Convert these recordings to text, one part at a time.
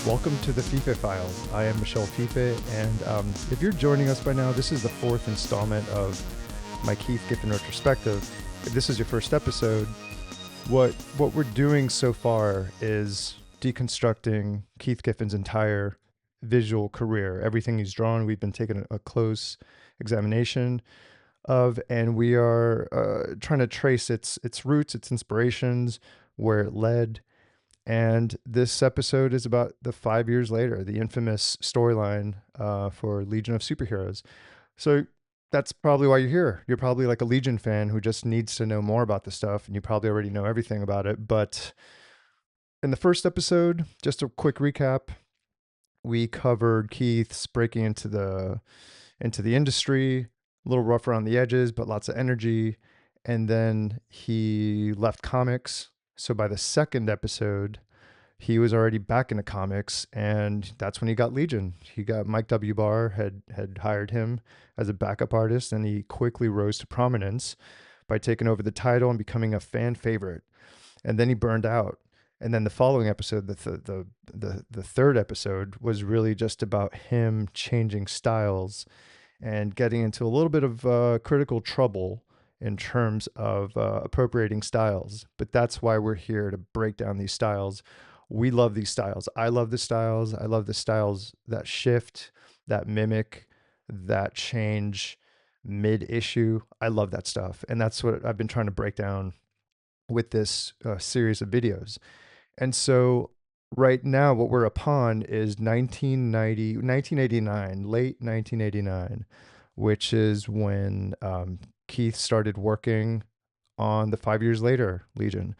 Welcome to the Fiffe Files. I am Michelle Fiffe, and if you're joining us by now, this is the fourth installment of my Keith Giffen retrospective. If this is your first episode, what we're doing so far is deconstructing Keith Giffen's entire visual career. Everything he's drawn, we've been taking a close examination of, and we are trying to trace its roots, its inspirations, where it led. And this episode is about the 5 years later, the infamous storyline for Legion of Superheroes. So that's probably why you're here. You're probably like a Legion fan who just needs to know more about the stuff, and you probably already know everything about it. But in the first episode, just a quick recap, we covered Keith's breaking into the industry, a little rough around the edges, but lots of energy. And then he left comics. So by the second episode, he was already back into comics, and that's when he got Legion. He got Mike W. Barr had hired him as a backup artist, and he quickly rose to prominence by taking over the title and becoming a fan favorite. And then he burned out. And then the following episode, the third episode, was really just about him changing styles and getting into a little bit of critical trouble in terms of appropriating styles. But that's why we're here, to break down these styles. We love these styles. I love the styles. I love the styles that shift, that mimic, that change mid-issue. I love that stuff. And that's what I've been trying to break down with this series of videos. And so right now, what we're upon is 1989, late 1989, which is when Keith started working on the 5 years later Legion.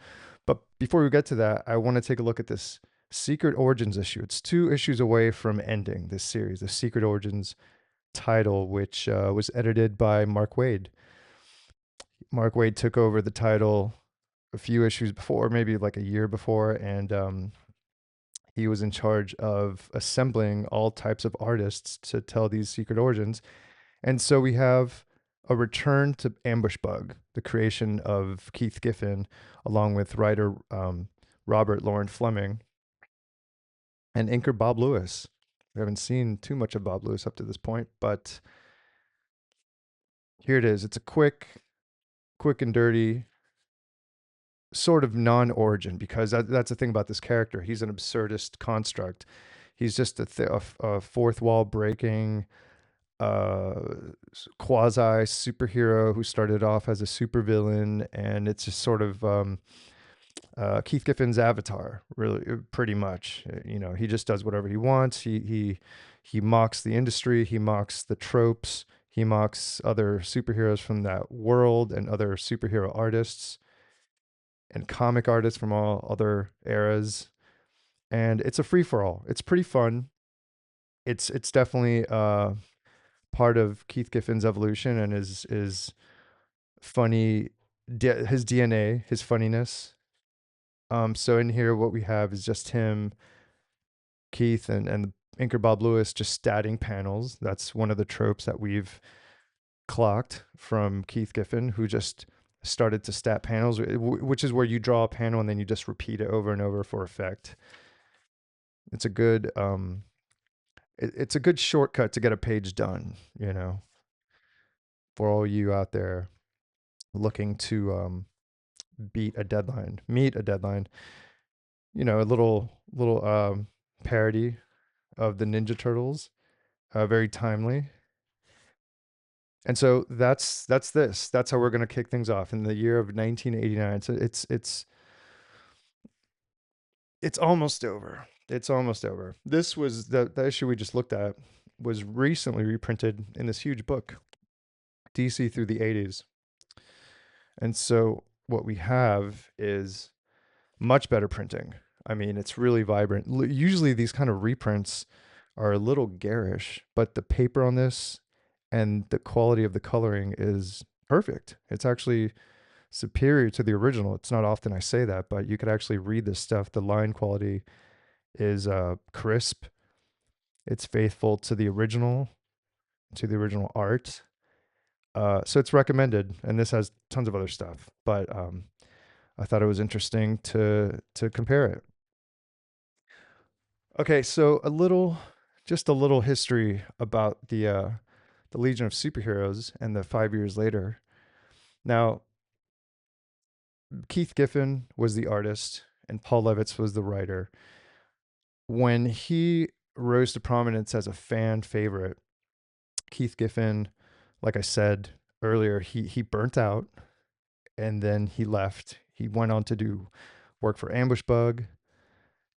But before we get to that, I want to take a look at this Secret Origins issue. It's 2 issues away from ending this series, the Secret Origins title, which was edited by Mark Waid. Mark Waid took over the title a few issues before, maybe like a year before, and he was in charge of assembling all types of artists to tell these Secret Origins. And so we have a return to Ambush Bug, the creation of Keith Giffen, along with writer Robert Lauren Fleming and inker Bob Lewis. We haven't seen too much of Bob Lewis up to this point, but here it is. It's a quick and dirty sort of non-origin, because that's the thing about this character. He's an absurdist construct. He's just a fourth wall breaking quasi superhero who started off as a supervillain, and it's just sort of Keith Giffen's avatar, really, pretty much. You know, he just does whatever he wants. He mocks the industry. He mocks the tropes. He mocks other superheroes from that world and other superhero artists and comic artists from all other eras. And it's a free for all. It's pretty fun. It's definitely part of Keith Giffen's evolution and his funny, his DNA, his funniness. So in here, what we have is just him, Keith, and inker Bob Lewis just statting panels. That's one of the tropes that we've clocked from Keith Giffen, who just started to stat panels, which is where you draw a panel and then you just repeat it over and over for effect. It's a good it's a good shortcut to get a page done, you know, for all you out there looking to meet a deadline. You know, a little parody of the Ninja Turtles, very timely. And so that's this. That's how we're going to kick things off in the year of 1989. So it's almost over. It's almost over. This was the issue we just looked at, was recently reprinted in this huge book, DC through the 80s. And so what we have is much better printing. I mean, it's really vibrant. Usually these kind of reprints are a little garish, but the paper on this and the quality of the coloring is perfect. It's actually superior to the original. It's not often I say that, but you could actually read this stuff. The line quality is crisp. It's faithful to the original art. So it's recommended, and this has tons of other stuff, but I thought it was interesting to compare it. Okay, so just a little history about the Legion of Superheroes and the 5 years later. Now, Keith Giffen was the artist and Paul Levitz was the writer. When he rose to prominence as a fan favorite, Keith Giffen, like I said earlier, he burnt out and then he left. He went on to do work for Ambush Bug.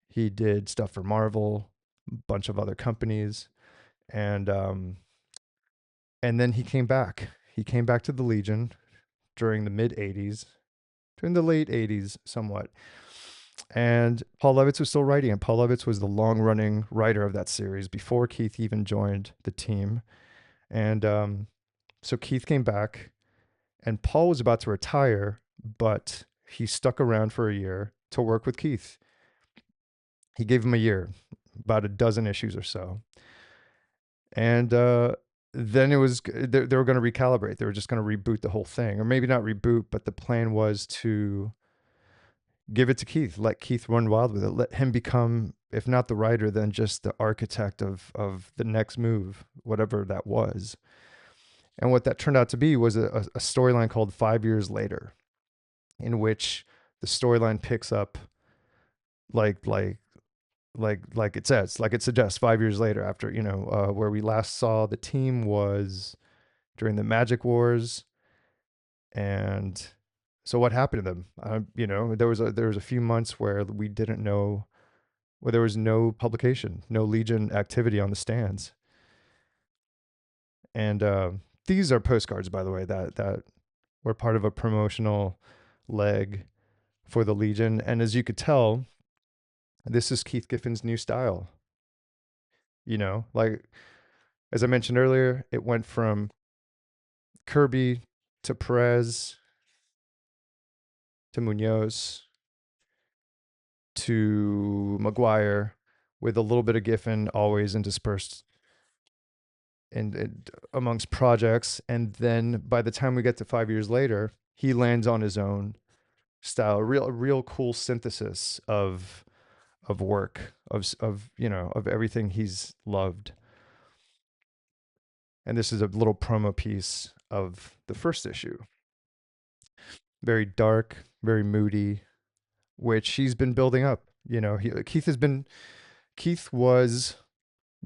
He did stuff for Marvel, a bunch of other companies, and and then he came back. He came back to the Legion during the mid '80s, during the late '80s, somewhat. And Paul Levitz was still writing it. Paul Levitz was the long running writer of that series before Keith even joined the team. And so Keith came back, and Paul was about to retire, but he stuck around for a year to work with Keith. He gave him a year, about a dozen issues or so. And then they were going to recalibrate. They were just going to reboot the whole thing, or maybe not reboot, but the plan was to give it to Keith, let Keith run wild with it, let him become, if not the writer, then just the architect of the next move, whatever that was. And what that turned out to be was a storyline called 5 Years Later, in which the storyline picks up like like like it says, like it suggests, 5 years later, after where we last saw the team was during the Magic Wars. And so what happened to them? There was a few months where we didn't know, where there was no publication, no Legion activity on the stands. And these are postcards, by the way, that were part of a promotional leg for the Legion. And as you could tell, this is Keith Giffen's new style. Like as I mentioned earlier, it went from Kirby to Perez to Munoz to Maguire, with a little bit of Giffen always interspersed amongst projects. And then by the time we get to 5 years later, he lands on his own style, a real cool synthesis of work, of everything he's loved. And this is a little promo piece of the first issue. Very dark, very moody, which he's been building up. Keith was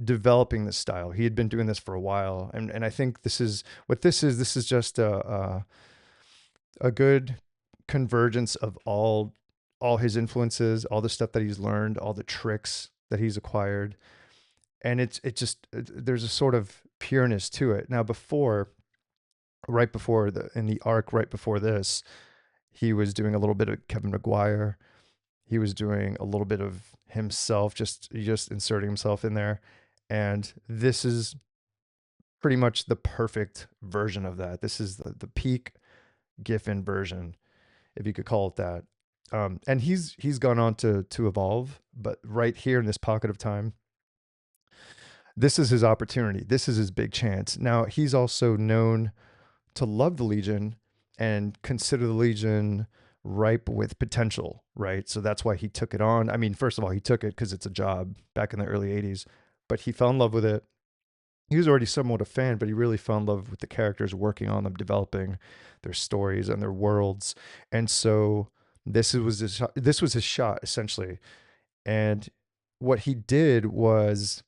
developing this style. He had been doing this for a while, and I think this is what this is. This is just a good convergence of all his influences, all the stuff that he's learned, all the tricks that he's acquired, and there's a sort of pureness to it. Now, right before in the arc right before this, he was doing a little bit of Kevin Maguire. He was doing a little bit of himself, just inserting himself in there. And this is pretty much the perfect version of that. This is the peak Giffen version, if you could call it that. And he's gone on to evolve, but right here in this pocket of time, this is his opportunity. This is his big chance. Now, he's also known to love the Legion and consider the Legion ripe with potential, right? So that's why he took it on. I mean, first of all, he took it because it's a job back in the early 80s, but he fell in love with it. He was already somewhat a fan, but he really fell in love with the characters, working on them, developing their stories and their worlds. And so this was his shot, essentially. And what he did was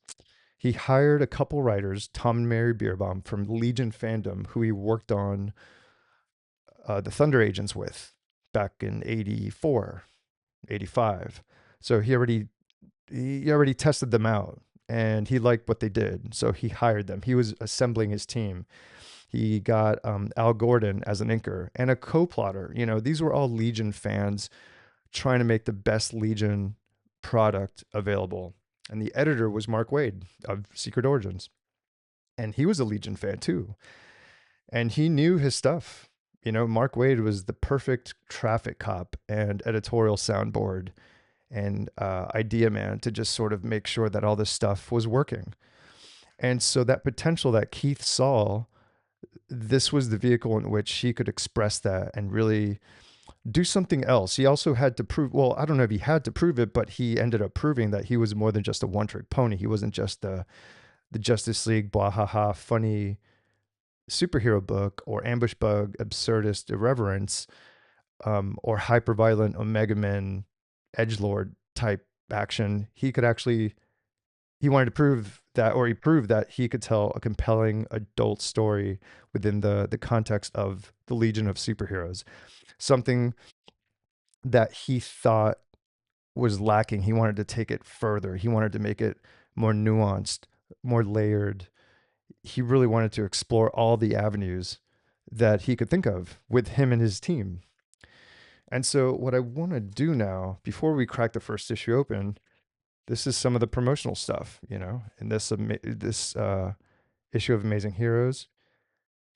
he hired a couple writers, Tom and Mary Bierbaum from Legion fandom, who he worked on the Thunder Agents with back in 84, 85. So he already tested them out and he liked what they did. So he hired them. He was assembling his team. He got Al Gordon as an inker and a co-plotter. These were all Legion fans trying to make the best Legion product available. And the editor was Mark Waid of Secret Origins. And he was a Legion fan too. And he knew his stuff. Mark Waid was the perfect traffic cop and editorial soundboard and idea man to just sort of make sure that all this stuff was working. And so that potential that Keith saw, this was the vehicle in which he could express that and really do something else. He also had to prove, well, I don't know if he had to prove it, but he ended up proving that he was more than just a one-trick pony. He wasn't just the Justice League, blah, ha, ha, funny superhero book or ambush bug, absurdist irreverence, or hyper-violent Omega Men, edgelord type action. He could actually, he wanted to prove that, or he proved that he could tell a compelling adult story within the context of the Legion of Superheroes. Something that he thought was lacking. He wanted to take it further. He wanted to make it more nuanced, more layered. He really wanted to explore all the avenues that he could think of with him and his team. And so, what I want to do now, before we crack the first issue open, this is some of the promotional stuff, you know, in this issue of Amazing Heroes.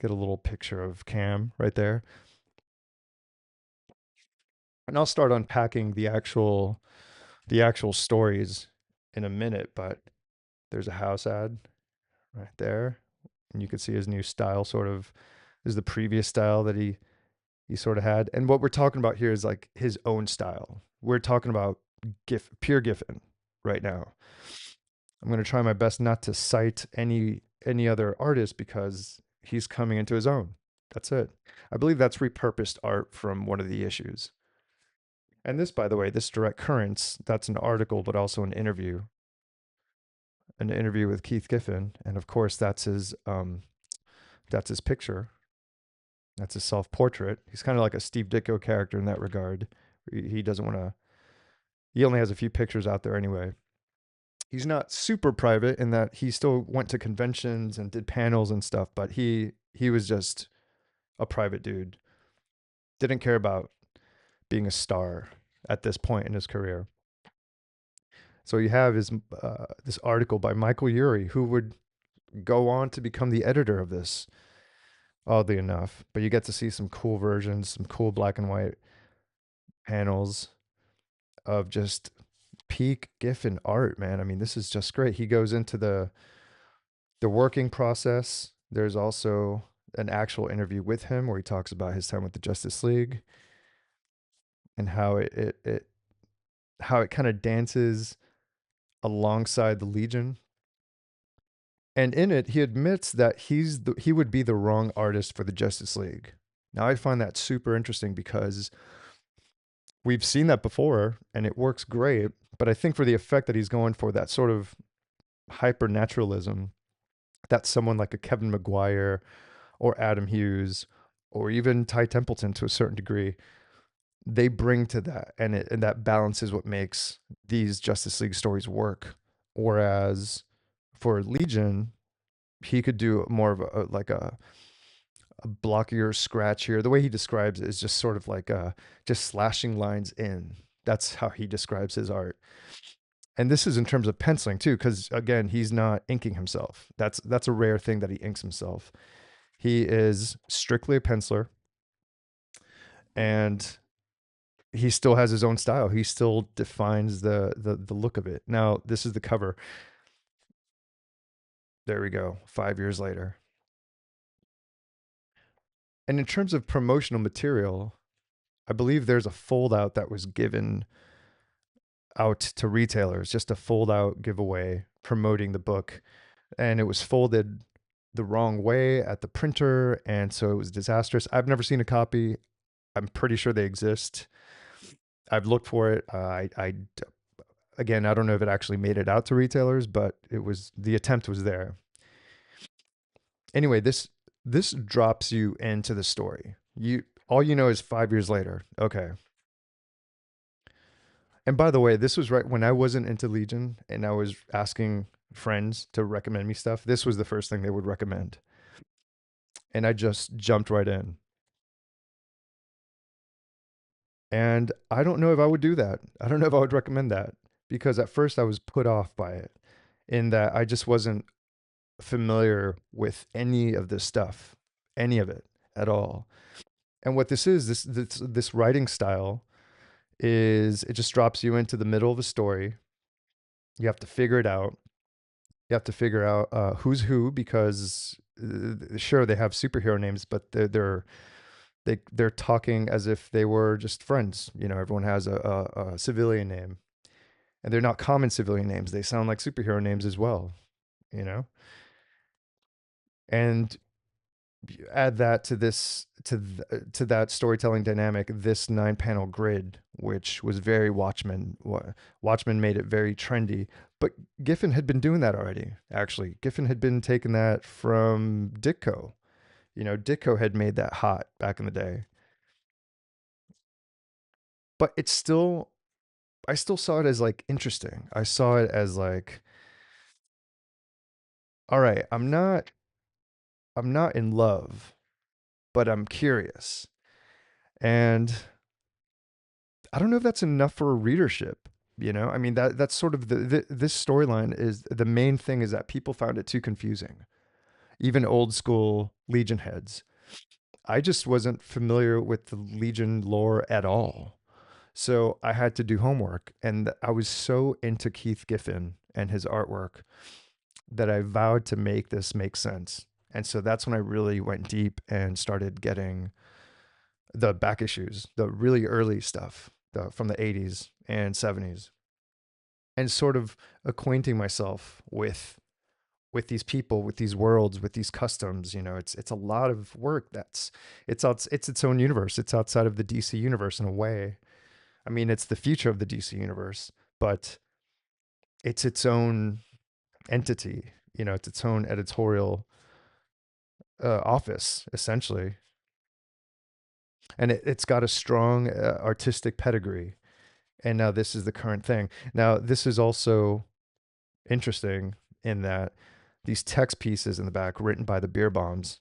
Get a little picture of Cam right there, and I'll start unpacking the actual stories in a minute. But there's a house ad right there, and you can see his new style. Sort of is the previous style that he sort of had. And what we're talking about here is like his own style. We're talking about pure Giffen right now. I'm going to try my best not to cite any other artist because he's coming into his own. That's it. I believe that's repurposed art from one of the issues. And this, by the way, this direct currents, that's an article, but also an interview with Keith Giffen. And of course, that's his picture. That's his self-portrait. He's kind of like a Steve Ditko character in that regard. He doesn't want to. He only has a few pictures out there anyway. He's not super private in that he still went to conventions and did panels and stuff, but he was just a private dude. Didn't care about being a star at this point in his career. So you have this article by Michael Urey, who would go on to become the editor of this, oddly enough. But you get to see some cool versions, some cool black and white panels of just peak Giffen art, man. I mean, this is just great. He goes into the working process. There's also an actual interview with him where he talks about his time with the Justice League and how it kind of dances alongside the Legion. And in it, he admits that he would be the wrong artist for the Justice League. Now I find that super interesting because we've seen that before and it works great, but I think for the effect that he's going for, that sort of hypernaturalism that someone like a Kevin Maguire or Adam Hughes or even Ty Templeton to a certain degree, they bring to that, and that balance is what makes these Justice League stories work. Whereas for Legion, he could do more of a blockier scratch here. The way he describes it is just sort of like just slashing lines in. That's how he describes his art. And this is in terms of penciling too, because again, he's not inking himself. That's a rare thing that he inks himself. He is strictly a penciler, and he still has his own style. He still defines the look of it. Now, this is the cover. There we go. 5 years later. And in terms of promotional material, I believe there's a foldout that was given out to retailers, just a fold out giveaway promoting the book. And it was folded the wrong way at the printer. And so it was disastrous. I've never seen a copy. I'm pretty sure they exist. I've looked for it. Again, I don't know if it actually made it out to retailers, but the attempt was there. Anyway, this drops you into the story. All you know is 5 years later. Okay. And by the way, this was right when I wasn't into Legion and I was asking friends to recommend me stuff. This was the first thing they would recommend. And I just jumped right in. And I don't know if I would do that. I don't know if I would recommend that because at first I was put off by it in that I just wasn't familiar with any of this stuff, any of it at all. And what this writing style is, it just drops you into the middle of a story. You have to figure it out. You have to figure out who's who because sure they have superhero names, but they're talking as if they were just friends. You know, everyone has a civilian name, and they're not common civilian names. They sound like superhero names as well. You know, and add that to to that storytelling dynamic, this 9 panel grid, which was very Watchmen. Watchmen made it very trendy, but Giffen had been doing that already. Actually, Giffen had been taking that from Ditko. You know, Ditko had made that hot back in the day, but it's still, I still saw it as like interesting. I saw it as like, all right, I'm not in love, but I'm curious. And I don't know if that's enough for a readership. You know, I mean, that's sort of this storyline is the main thing is that people found it too confusing. Even old school Legion heads. I just wasn't familiar with the Legion lore at all. So I had to do homework, and I was so into Keith Giffen and his artwork that I vowed to make this make sense. And so that's when I really went deep and started getting the back issues, the really early stuff from the 80s and 70s, and sort of acquainting myself with these people, with these worlds, with these customs. You know, it's a lot of work. It's its own universe. It's outside of the DC universe in a way. I mean, it's the future of the DC universe, but it's its own entity. You know, it's its own editorial office essentially, and it's got a strong artistic pedigree. And now this is the current thing. Now this is also interesting in that these text pieces in the back written by the Bierbaums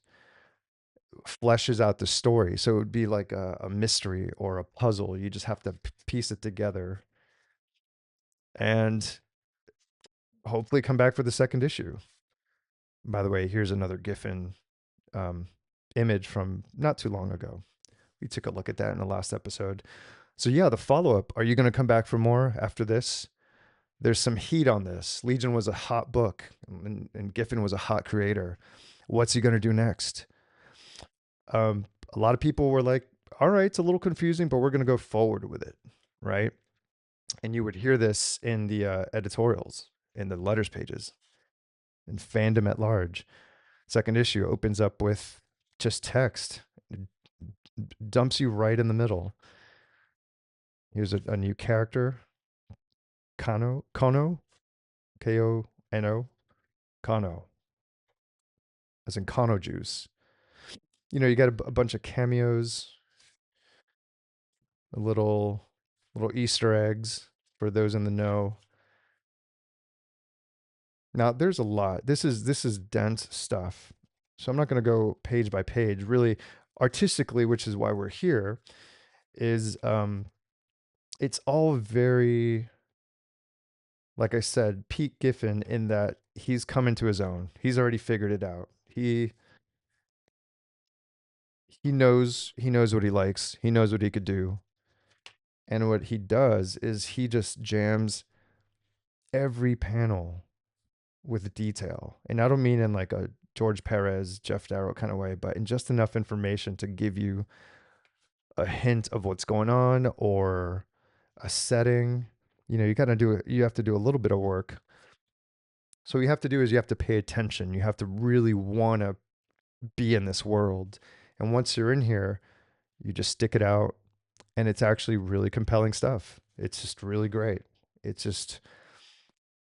fleshes out the story. So it would be like a mystery or a puzzle. You just have to piece it together and hopefully come back for the second issue. By the way, here's another Giffen um, image from not too long ago. We took a look at that in the last episode. So yeah, the follow up. Are you going to come back for more after this? There's some heat on this. Legion was a hot book, and Giffen was a hot creator. What's he going to do next? A lot of people were like, all right, it's a little confusing, but we're going to go forward with it. Right. And you would hear this in the editorials, in the letters pages, in fandom at large. Second issue opens up with just text, it dumps you right in the middle. Here's a new character, Kono, Kono, Kono, as in Kono juice. You know, you got a bunch of cameos, a little Easter eggs for those in the know. Now, there's a lot. This is dense stuff. So I'm not going to go page by page. Really, artistically, which is why we're here, is it's all very, like I said, Pete Giffen in that he's come into his own. He's already figured it out. He knows what he likes. He knows what he could do. And what he does is he just jams every panel with detail. And I don't mean in like a George Perez, Jeff Darrow kind of way, but in just enough information to give you a hint of what's going on or a setting. You know, you have to do a little bit of work. So what you have to do is you have to pay attention. You have to really want to be in this world. And once you're in here, you just stick it out, and it's actually really compelling stuff. It's just really great. It's just,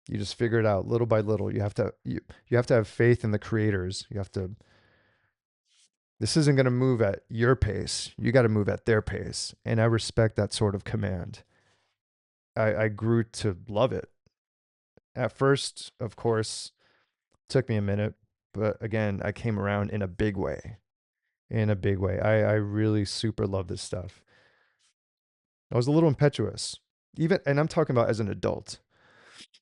you just figure it out little by little. You have to have faith in the creators. You have to, this isn't going to move at your pace. You got to move at their pace. And I respect that sort of command. I grew to love it. At first, of course, took me a minute, but again, I came around in a big way. In a big way. I really super love this stuff. I was a little impetuous. Even, and I'm talking about as an adult.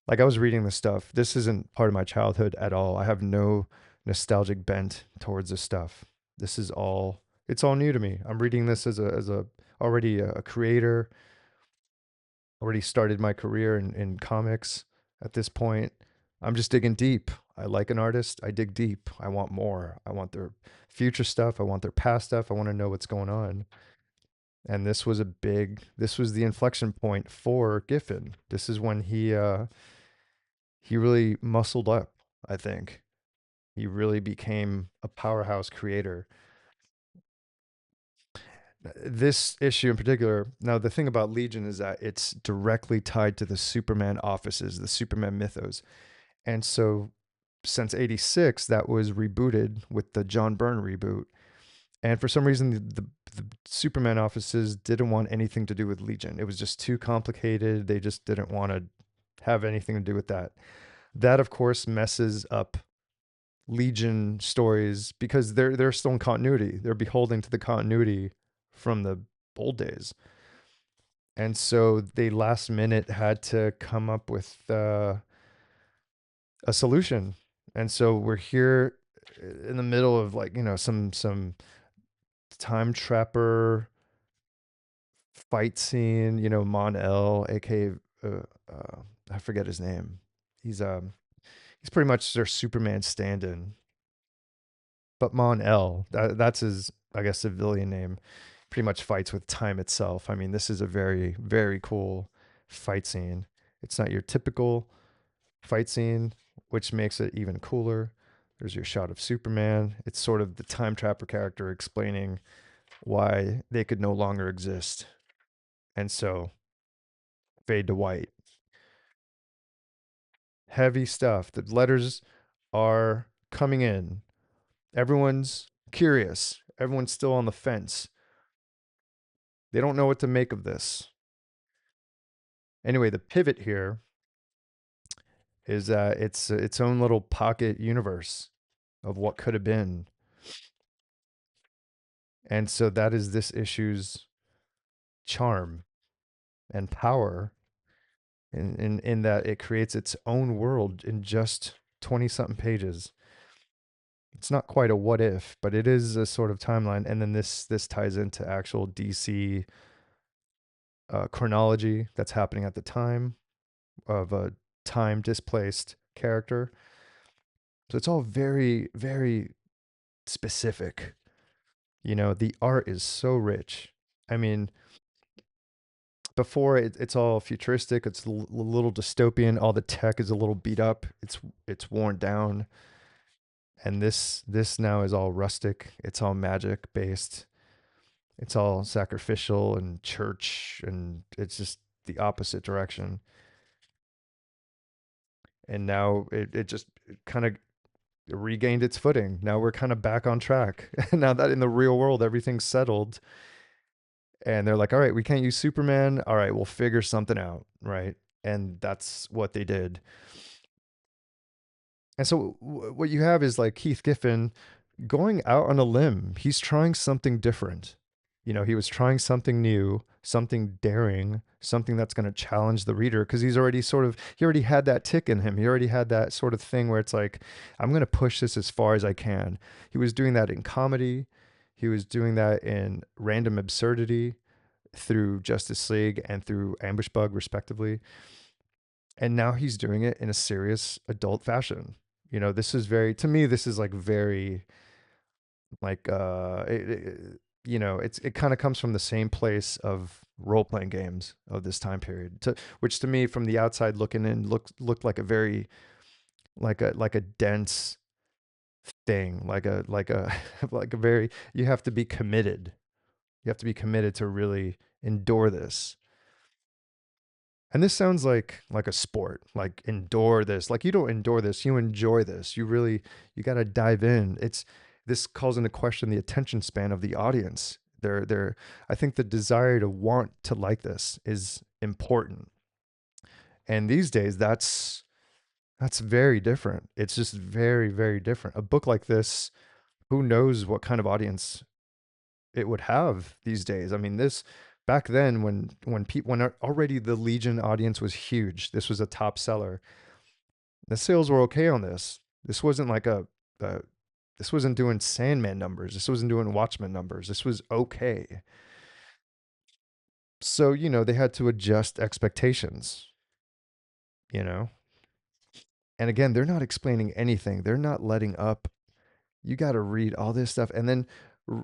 Like I was reading this stuff. This isn't part of my childhood at all. I have no nostalgic bent towards this stuff. This is all, it's all new to me. I'm reading this as a already a creator, already started my career in comics at this point. I'm just digging deep. I like an artist. I dig deep. I want more. I want their future stuff. I want their past stuff. I want to know what's going on. And this was the inflection point for Giffen. This is when he really muscled up, I think. He really became a powerhouse creator. This issue in particular, now the thing about Legion is that it's directly tied to the Superman offices, the Superman mythos. And so since 86, that was rebooted with the John Byrne reboot. And for some reason, the Superman offices didn't want anything to do with Legion. It was just too complicated. They just didn't want to have anything to do with that. That, of course, messes up Legion stories because they're still in continuity. They're beholden to the continuity from the old days. And so they last minute had to come up with a solution. And so we're here in the middle of like, some time trapper fight scene, Mon El, aka I forget his name. He's pretty much their Superman stand-in. But Mon El, that's his, I guess, civilian name, pretty much fights with time itself. I mean, this is a very, very cool fight scene. It's not your typical fight scene, which makes it even cooler. There's your shot of Superman. It's sort of the time trapper character explaining why they could no longer exist. And so fade to white. Heavy stuff. The letters are coming in. Everyone's curious. Everyone's still on the fence. They don't know what to make of this. Anyway, the pivot here is that it's its own little pocket universe of what could have been. And so that is this issue's charm and power in that it creates its own world in just 20 something pages. It's not quite a what if, but it is a sort of timeline. And then this ties into actual DC chronology that's happening at the time of a time displaced character. So it's all very, very specific. The art is so rich. I mean, before it's all futuristic, it's a little dystopian. All the tech is a little beat up. It's worn down. And this now is all rustic. It's all magic based. It's all sacrificial and church, and it's just the opposite direction. And now it just kind of regained its footing. Now we're kind of back on track. Now that in the real world everything's settled, and they're like, all right, we can't use Superman. All right, we'll figure something out, right? And that's what they did. And so what you have is like Keith Giffen going out on a limb. He's trying something different. He was trying something new, something daring, something that's going to challenge the reader because he already had that tick in him. He already had that sort of thing where it's like, I'm going to push this as far as I can. He was doing that in comedy. He was doing that in random absurdity through Justice League and through Ambush Bug, respectively. And now he's doing it in a serious adult fashion. This is to me, this is like very, like, it kind of comes from the same place of role playing games of this time period, which to me, from the outside looking in, looked like a very, like a dense thing, like a like a very, you have to be committed. You have to be committed to really endure this. And this sounds like a sport, like endure this. Like you don't endure this, you enjoy this. You got to dive in. This calls into question the attention span of the audience. I think the desire to want to like this is important. And these days that's very different. It's just very, very different. A book like this, who knows what kind of audience it would have these days. I mean, this back then when already the Legion audience was huge. This was a top seller. The sales were okay on this. This wasn't like this wasn't doing Sandman numbers. This wasn't doing Watchmen numbers. This was okay. So, they had to adjust expectations, you know? And again, they're not explaining anything. They're not letting up. You got to read all this stuff, and then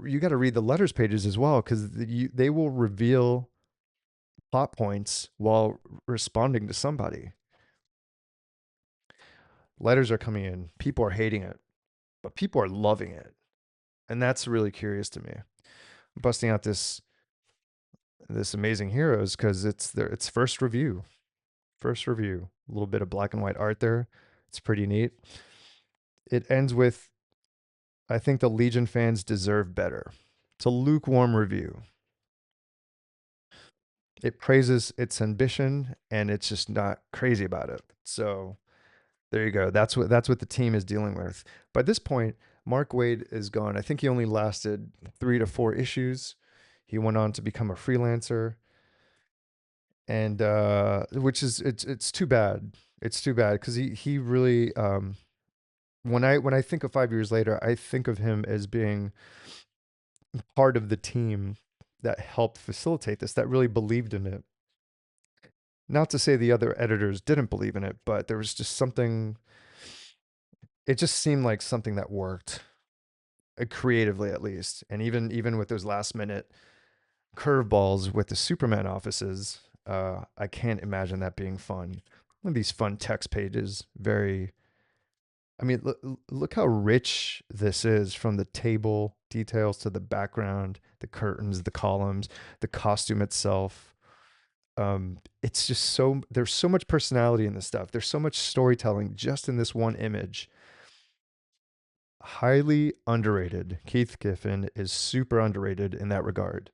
you got to read the letters pages as well, because they will reveal plot points while responding to somebody. Letters are coming in. People are hating it, but people are loving it, and that's really curious to me. Busting out this amazing heroes because it's first review. A little bit of black and white art there. It's pretty neat. It ends with, I think the Legion fans deserve better. It's a lukewarm review. It praises its ambition and it's just not crazy about it. So there you go. That's what the team is dealing with. By this point, Mark Waid is gone. I think he only lasted 3 to 4 issues. He went on to become a freelancer, and which is it's too bad. It's too bad because he really when I think of 5 years later, I think of him as being part of the team that helped facilitate this, that really believed in it. Not to say the other editors didn't believe in it, but there was just something, it just seemed like something that worked, creatively at least. And even with those last minute curveballs with the Superman offices, I can't imagine that being fun. One of these fun text pages, very, I mean, look how rich this is, from the table details to the background, the curtains, the columns, the costume itself. It's just there's so much personality in this stuff. There's so much storytelling just in this one image. Highly underrated. Keith Giffen is super underrated in that regard.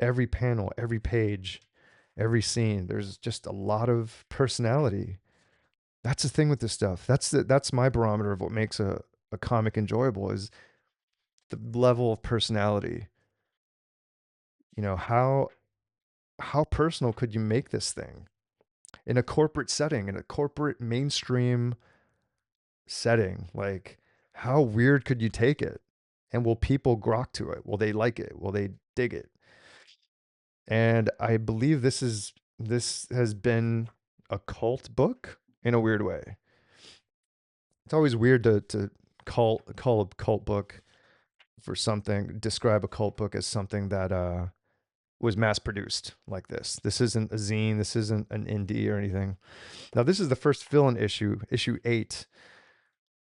Every panel, every page, every scene, there's just a lot of personality. That's the thing with this stuff. That's my barometer of what makes a comic enjoyable, is the level of personality. You know, how personal could you make this thing in a corporate setting, in a corporate mainstream setting? Like, how weird could you take it? And will people grok to it? Will they like it? Will they dig it? And I believe this has been a cult book in a weird way. It's always weird to call a cult book for something, describe a cult book as something that was mass produced like this. This isn't a zine. This isn't an indie or anything. Now, this is the first fill-in issue, issue 8.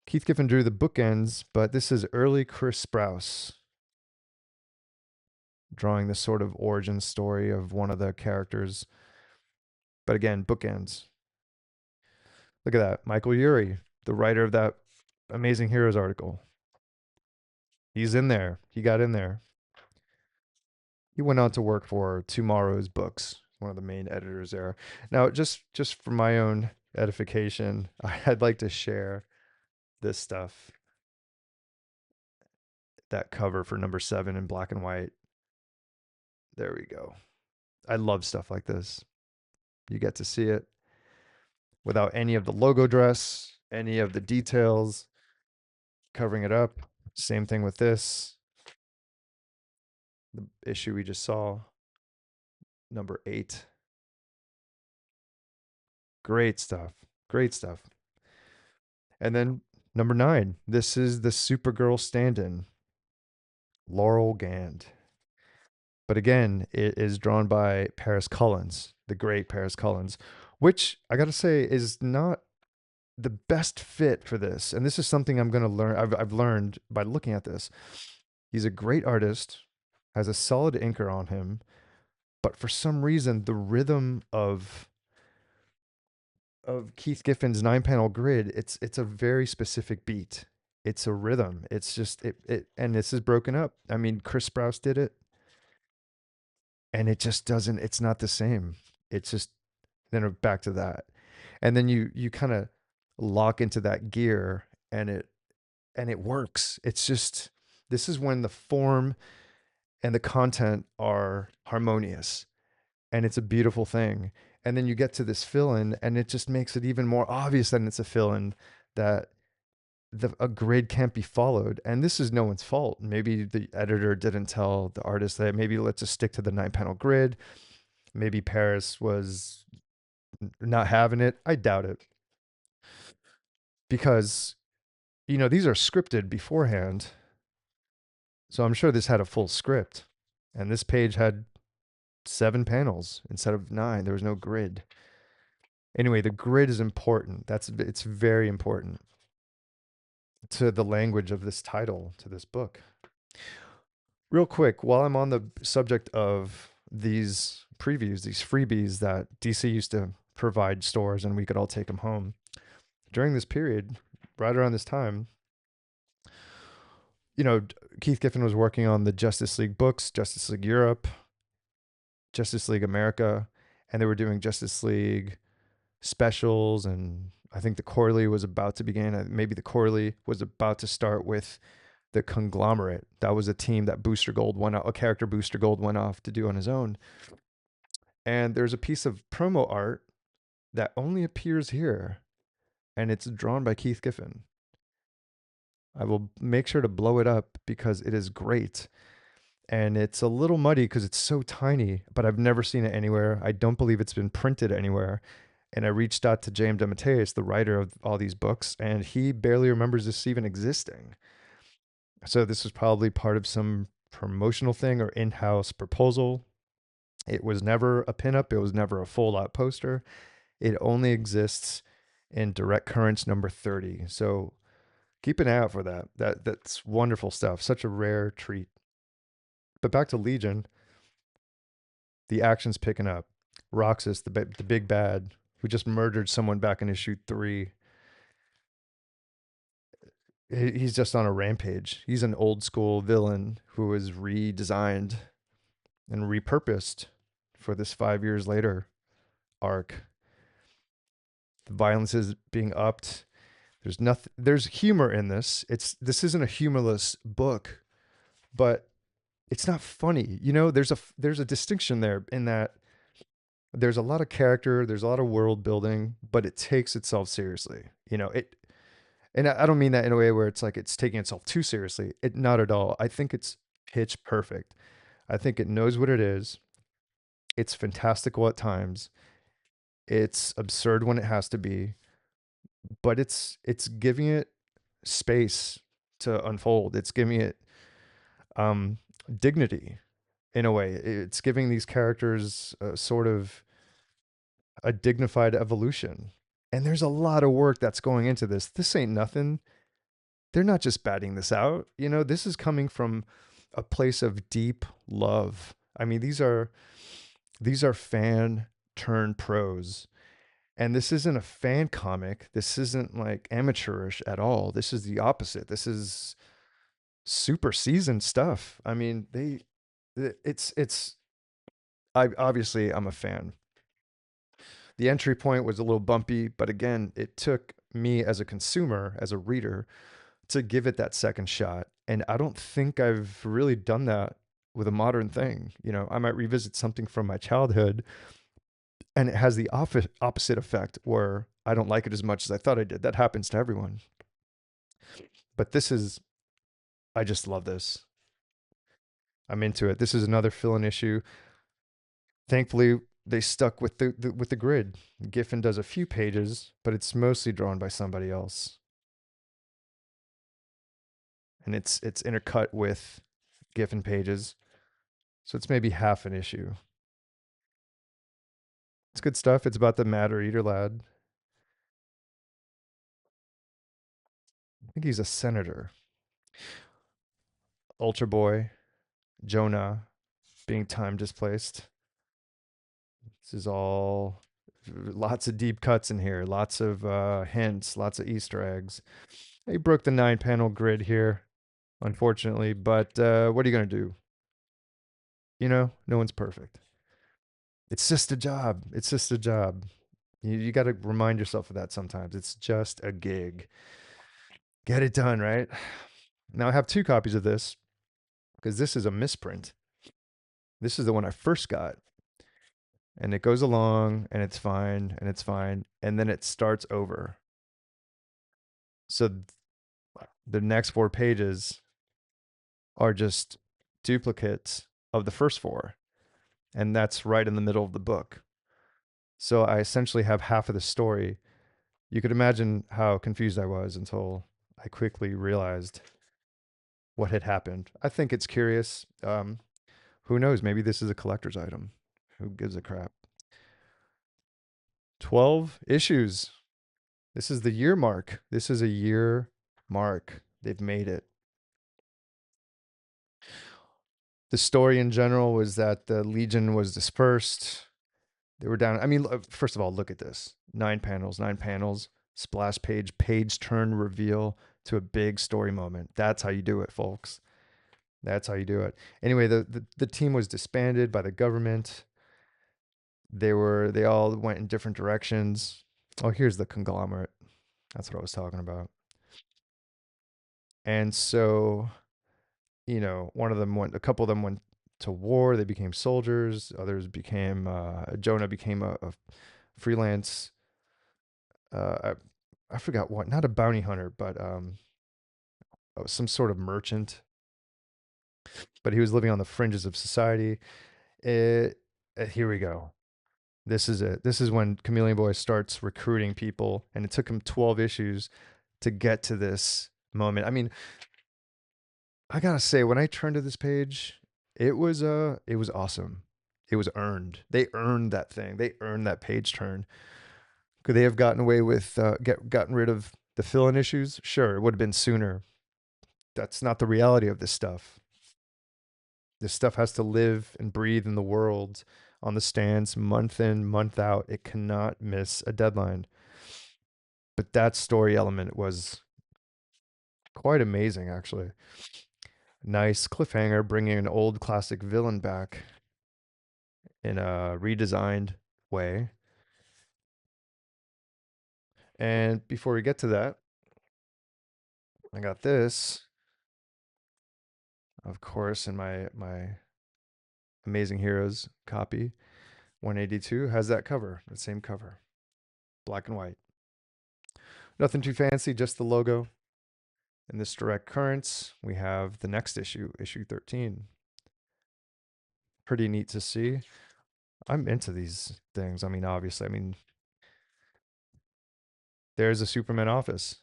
Keith Giffen drew the bookends, but this is early Chris Sprouse drawing the sort of origin story of one of the characters. But again, bookends. Look at that. Michael Urey, the writer of that Amazing Heroes article. He's in there. He got in there. He went on to work for Tomorrow's Books, one of the main editors there. Now, just for my own edification, I'd like to share this stuff. That cover for number 7 in black and white. There we go. I love stuff like this. You get to see it without any of the logo dress, any of the details covering it up. Same thing with this. The issue we just saw, number 8. Great stuff. Great stuff. And then number 9. This is the Supergirl stand-in, Laurel Gand. But again, it is drawn by Paris Cullins, the great Paris Cullins, which I got to say is not the best fit for this. And this is something I'm going to learn. I've learned by looking at this. He's a great artist, has a solid inker on him, but for some reason, the rhythm of Keith Giffen's 9-panel grid, it's a very specific beat. It's a rhythm. It's just and this is broken up. I mean, Chris Sprouse did it, and it just doesn't. It's not the same. It's just, then back to that, and then you kind of lock into that gear, and it works. It's just, this is when the form and the content are harmonious, and it's a beautiful thing. And then you get to this fill-in, and it just makes it even more obvious that it's a fill-in, that a grid can't be followed. And this is no one's fault. Maybe the editor didn't tell the artist that maybe let's just stick to the 9-panel grid. Maybe Paris was not having it. I doubt it. because, these are scripted beforehand. So I'm sure this had a full script. And this page had 7 panels instead of 9. There was no grid. Anyway, the grid is important. It's very important to the language of this title, to this book. Real quick, while I'm on the subject of these previews, these freebies that DC used to provide stores and we could all take them home, during this period, right around this time, Keith Giffen was working on the Justice League books, Justice League Europe, Justice League America, and they were doing Justice League specials. And I think the quarterly was about to begin. Maybe the quarterly was about to start with the Conglomerate. That was a team that Booster Gold went out, a character Booster Gold went off to do on his own. And there's a piece of promo art that only appears here, and it's drawn by Keith Giffen. I will make sure to blow it up because it is great. And it's a little muddy because it's so tiny, but I've never seen it anywhere. I don't believe it's been printed anywhere. And I reached out to James DeMatteis, the writer of all these books, and he barely remembers this even existing. So this was probably part of some promotional thing or in-house proposal. It was never a pinup. It was never a fold-out poster. It only exists in Direct Currents number 30. So keep an eye out for that. That's wonderful stuff. Such a rare treat. But back to Legion, the action's picking up. Roxas, the big bad, who just murdered someone back in issue 3. He's just on a rampage. He's an old school villain who was redesigned and repurposed for this 5 years later arc. The violence is being upped. There's nothing. There's humor in this. This isn't a humorless book, but it's not funny. There's a distinction there in that there's a lot of character, there's a lot of world building, but it takes itself seriously. And I don't mean that in a way where it's like it's taking itself too seriously. Not at all. I think it's pitch perfect. I think it knows what it is. It's fantastical at times. It's absurd when it has to be, but it's giving it space to unfold. It's giving it dignity in a way. It's giving these characters sort of a dignified evolution. And there's a lot of work that's going into this. This ain't nothing. They're not just batting this out. This is coming from a place of deep love. I mean, these are fan turned pros. And this isn't a fan comic. This isn't like amateurish at all. This is the opposite. This is super seasoned stuff. I mean, I'm a fan. The entry point was a little bumpy, but again, it took me as a consumer, as a reader, to give it that second shot. And I don't think I've really done that with a modern thing. I might revisit something from my childhood and it has the opposite effect where I don't like it as much as I thought I did. That happens to everyone. But I just love this. I'm into it. This is another fill-in issue. Thankfully, they stuck with the grid. Giffen does a few pages, but it's mostly drawn by somebody else. And it's intercut with Giffen pages. So it's maybe half an issue. It's good stuff. It's about the Matter Eater lad. I think he's a senator. Ultra Boy, Jonah, being time displaced. This is all lots of deep cuts in here, lots of hints, lots of Easter eggs. He broke the 9-panel grid here, unfortunately, but what are you going to do? No one's perfect. It's just a job. It's just a job. You got to remind yourself of that sometimes. It's just a gig. Get it done, right? Now I have 2 copies of this because this is a misprint. This is the one I first got. And it goes along and it's fine and it's fine. And then it starts over. So the next 4 pages are just duplicates of the first 4. And that's right in the middle of the book. So I essentially have half of the story You could imagine how confused I was until I quickly realized what had happened. I think it's curious. Who knows? Maybe this is a collector's item. Who gives a crap? 12 issues. This is the year mark. This is a year mark. They've made it. The story in general was that the Legion was dispersed. They were down. I mean, first of all, look at this: 9 panels, 9 panels, splash page, page turn reveal to a big story moment. That's how you do it, folks. That's how you do it. Anyway, the team was disbanded by the government. They all went in different directions. Oh, here's the conglomerate. That's what I was talking about. And so, one of them went. A couple of them went to war. They became soldiers. Others became. Jonah became a freelance. I forgot what. Not a bounty hunter, but some sort of merchant. But he was living on the fringes of society. Here we go. This is it. This is when Chameleon Boy starts recruiting people, and it took him 12 issues to get to this moment. I mean, I gotta say, when I turned to this page, it was awesome. It was earned. They earned that thing. They earned that page turn. Could they have gotten away with gotten rid of the fill-in issues? Sure, it would have been sooner. That's not the reality of this stuff. This stuff has to live and breathe in the world on the stands month in, month out. It cannot miss a deadline. But that story element was quite amazing, actually. Nice cliffhanger, bringing an old classic villain back in a redesigned way. And before we get to that, I got this, of course, in my Amazing Heroes copy. 182 has that cover, the same cover, black and white. Nothing too fancy, just the logo. In this direct currents, we have the next issue, issue 13. Pretty neat to see. I'm into these things. I mean, obviously, there's a Superman office.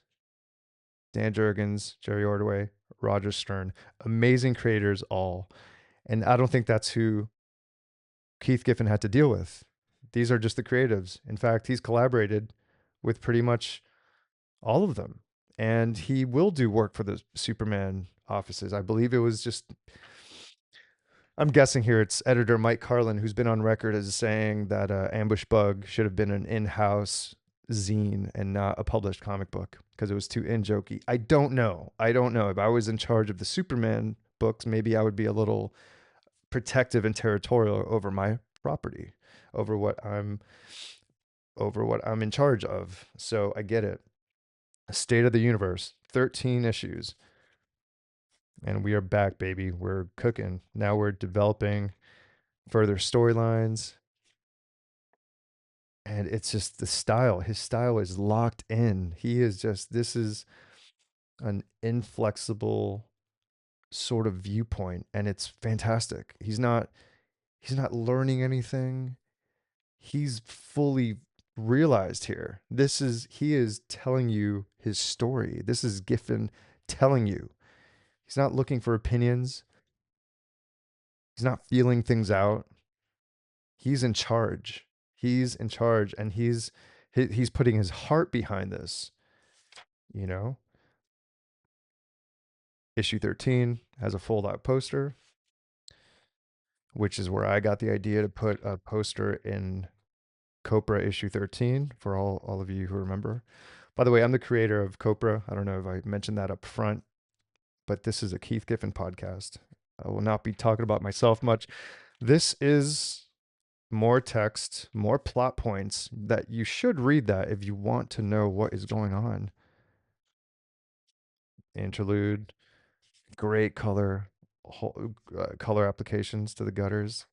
Dan Jurgens, Jerry Ordway, Roger Stern. Amazing creators all. And I don't think that's who Keith Giffen had to deal with. These are just the creatives. In fact, he's collaborated with pretty much all of them. And he will do work for the Superman offices. I believe it was just, I'm guessing here it's editor Mike Carlin who's been on record as saying that Ambush Bug should have been an in-house zine and not a published comic book because it was too in-jokey. I don't know. I don't know. If I was in charge of the Superman books, maybe I would be a little protective and territorial over my property, over what I'm in charge of. So I get it. State of the Universe, 13 issues. And we are back, baby. We're cooking. Now we're developing further storylines. And it's just the style. His style is locked in. He is just, this is an inflexible sort of viewpoint, and it's fantastic. He's not learning anything. He's fully realized here. He is telling you his story. This is Giffen telling you. He's not looking for opinions. He's not feeling things out. He's in charge. He's in charge, and he's putting his heart behind this, you know? Issue 13 has a fold-out poster, which is where I got the idea to put a poster in Copra issue 13 for all of you who remember. By the way, I'm the creator of Copra. I don't know if I mentioned that up front, but this is a Keith Giffen podcast. I will not be talking about myself much. This is more text, more plot points that you should read that if you want to know what is going on. Interlude, great color applications to the gutters.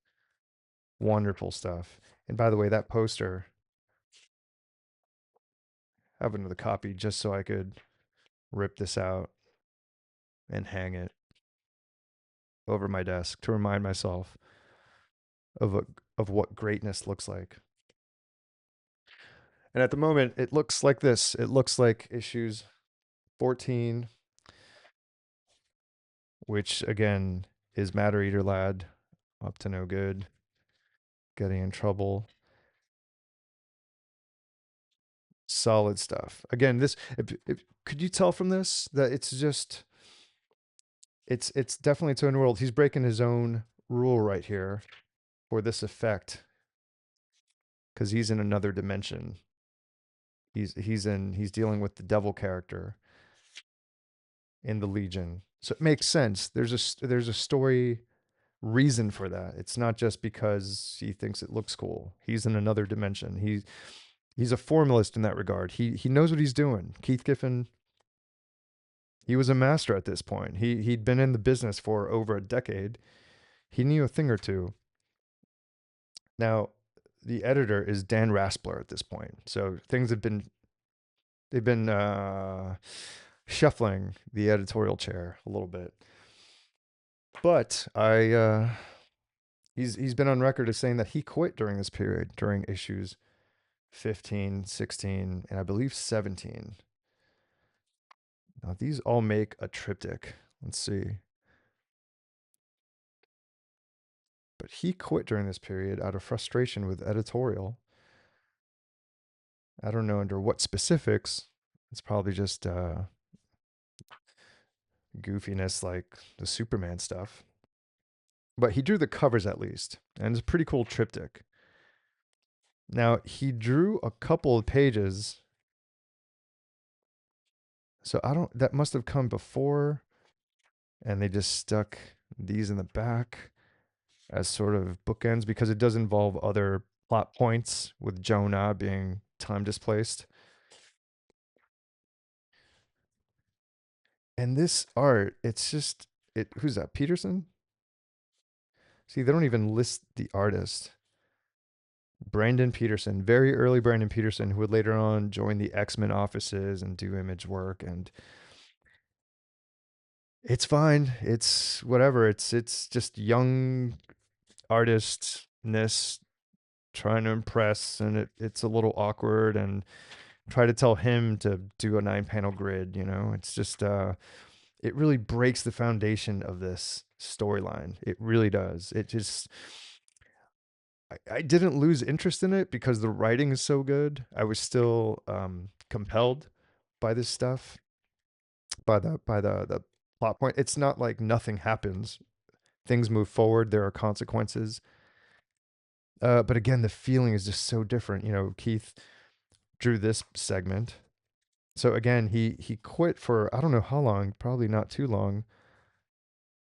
Wonderful stuff. And by the way, that poster, I have another copy just so I could rip this out and hang it over my desk to remind myself of what greatness looks like. And at the moment, it looks like this. It looks like issues 14, which again is Matter Eater Lad, up to no good, getting in trouble. Solid stuff. Again, this could you tell from this that it's just it's definitely its own world. He's breaking his own rule right here for this effect because he's in another dimension. He's dealing with the devil character in the Legion, so it makes sense. There's a story reason for that. It's not just because he thinks it looks cool. He's in another dimension. He's a formalist in that regard. He knows what he's doing. Keith Giffen, he was a master at this point. He'd been in the business for over a decade. He knew a thing or two. Now, the editor is Dan Raspler at this point. So things have been they've been shuffling the editorial chair a little bit. But he's been on record as saying that he quit during this period, during issues 15, 16, and I believe 17. Now these all make a triptych. Let's see. But he quit during this period out of frustration with editorial. I don't know under what specifics. It's probably just goofiness like the Superman stuff. But he drew the covers at least, and it's a pretty cool triptych. Now, he drew a couple of pages. So that must have come before, and they just stuck these in the back as sort of bookends because it does involve other plot points with Jonah being time displaced. And this art, it's just who's that? Peterson? See, they don't even list the artist. Brandon Peterson, very early Brandon Peterson, who would later on join the X-Men offices and do image work. And it's fine. It's whatever. It's just young artistness trying to impress, and it's a little awkward, and try to tell him to do a 9-panel grid, it's just it really breaks the foundation of this storyline. It really does. It just I didn't lose interest in it because the writing is so good. I was still compelled by this stuff, by the plot point. It's not like nothing happens. Things move forward. There are consequences. But again, the feeling is just so different. Keith drew this segment. So again, he quit for I don't know how long, probably not too long,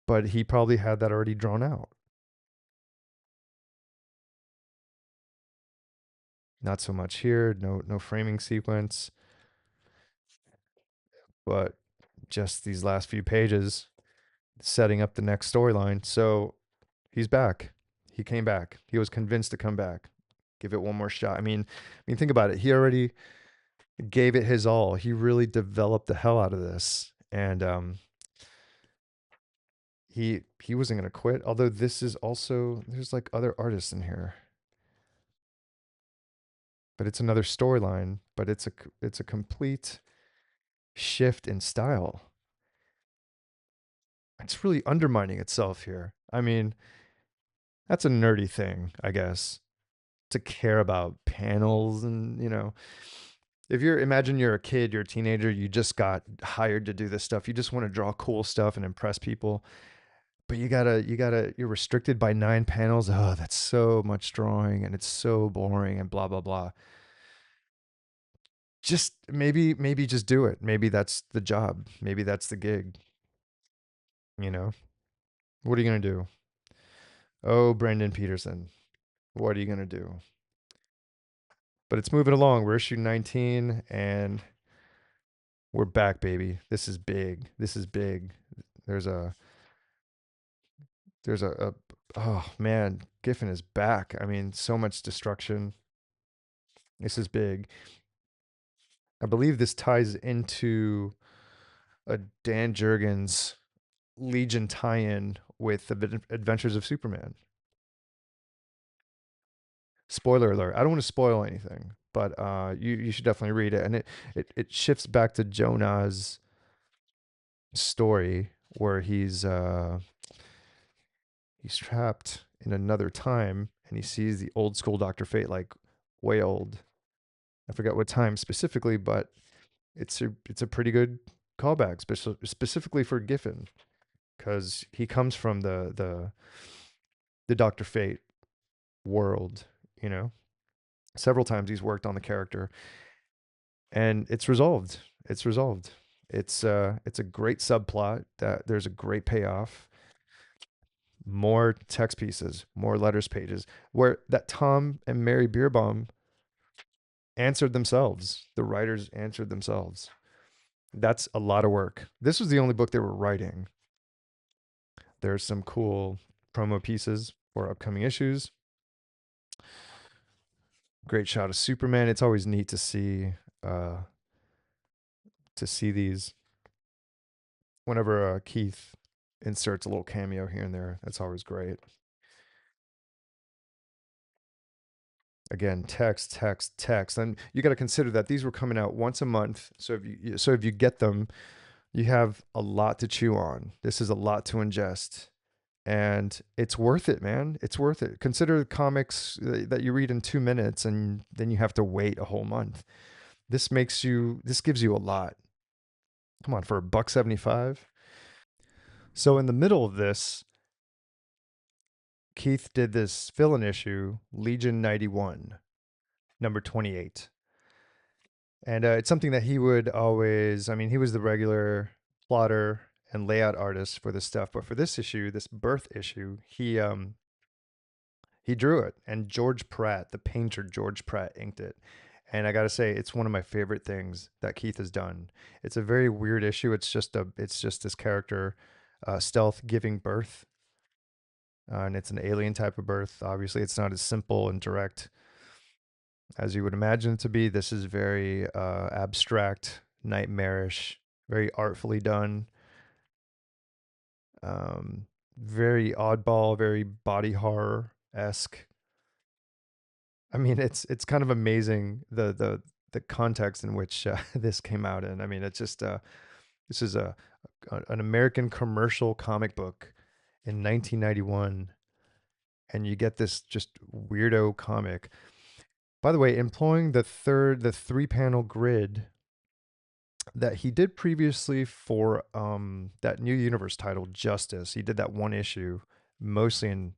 but he probably had that already drawn out. Not so much here, no framing sequence, but just these last few pages setting up the next storyline. So he's back. He came back. He was convinced to come back. Give it one more shot. I mean, think about it. He already gave it his all. He really developed the hell out of this, and he wasn't gonna quit. Although this is also there's like other artists in here, but it's another storyline. But it's a complete shift in style. It's really undermining itself here. I mean, that's a nerdy thing, I guess, to care about panels and if imagine you're a kid, you're a teenager, you just got hired to do this stuff. You just want to draw cool stuff and impress people. But you're restricted by 9 panels. Oh, that's so much drawing and it's so boring and blah blah blah. Just maybe just do it. Maybe that's the job. Maybe that's the gig. You know? What are you gonna do? Oh, Brandon Peterson. What are you gonna do? But it's moving along. We're issue 19 and we're back, baby. This is big. This is big. There's a oh man, Giffen is back. I mean, so much destruction. This is big. I believe this ties into a Dan Jurgens Legion tie-in with the Adventures of Superman. Spoiler alert. I don't want to spoil anything, but you should definitely read it. And it shifts back to Jonah's story where he's trapped in another time and he sees the old school Dr. Fate, like way old. I forget what time specifically, but it's a pretty good callback, specifically for Giffen, because he comes from the Dr. Fate world, you know. Several times he's worked on the character, and it's resolved. It's resolved. It's a great subplot that there's a great payoff. More text pieces, more letters pages, where that Tom and Mary Bierbaum answered themselves. The writers answered themselves. That's a lot of work. This was the only book they were writing. There's some cool promo pieces for upcoming issues. Great shot of Superman. It's always neat uh to see these whenever Keith inserts a little cameo here and there. That's always great. Again, text, text, text, and you got to consider that these were coming out once a month. So if you get them, you have a lot to chew on. This is a lot to ingest, and it's worth it, man. It's worth it. Consider comics that you read in 2 minutes, and then you have to wait a whole month. This gives you a lot. Come on, for $1.75. So in the middle of this, Keith did this fill-in issue, Legion 91, number 28. And it's something that he would always, I mean, he was the regular plotter and layout artist for this stuff, but for this issue, this birth issue, he drew it, and George Pratt, the painter George Pratt, inked it. And I got to say, it's one of my favorite things that Keith has done. It's a very weird issue. It's just this character, Stealth, giving birth, and it's an alien type of birth. Obviously, it's not as simple and direct as you would imagine it to be. This is very abstract, nightmarish, very artfully done, um, very oddball, very body horror esque. I mean, it's kind of amazing the context in which this came out in. I mean, it's just this is an American commercial comic book in 1991, and you get this just weirdo comic. By the way, employing the 3 panel grid that he did previously for that new universe title Justice. He did that one issue mostly in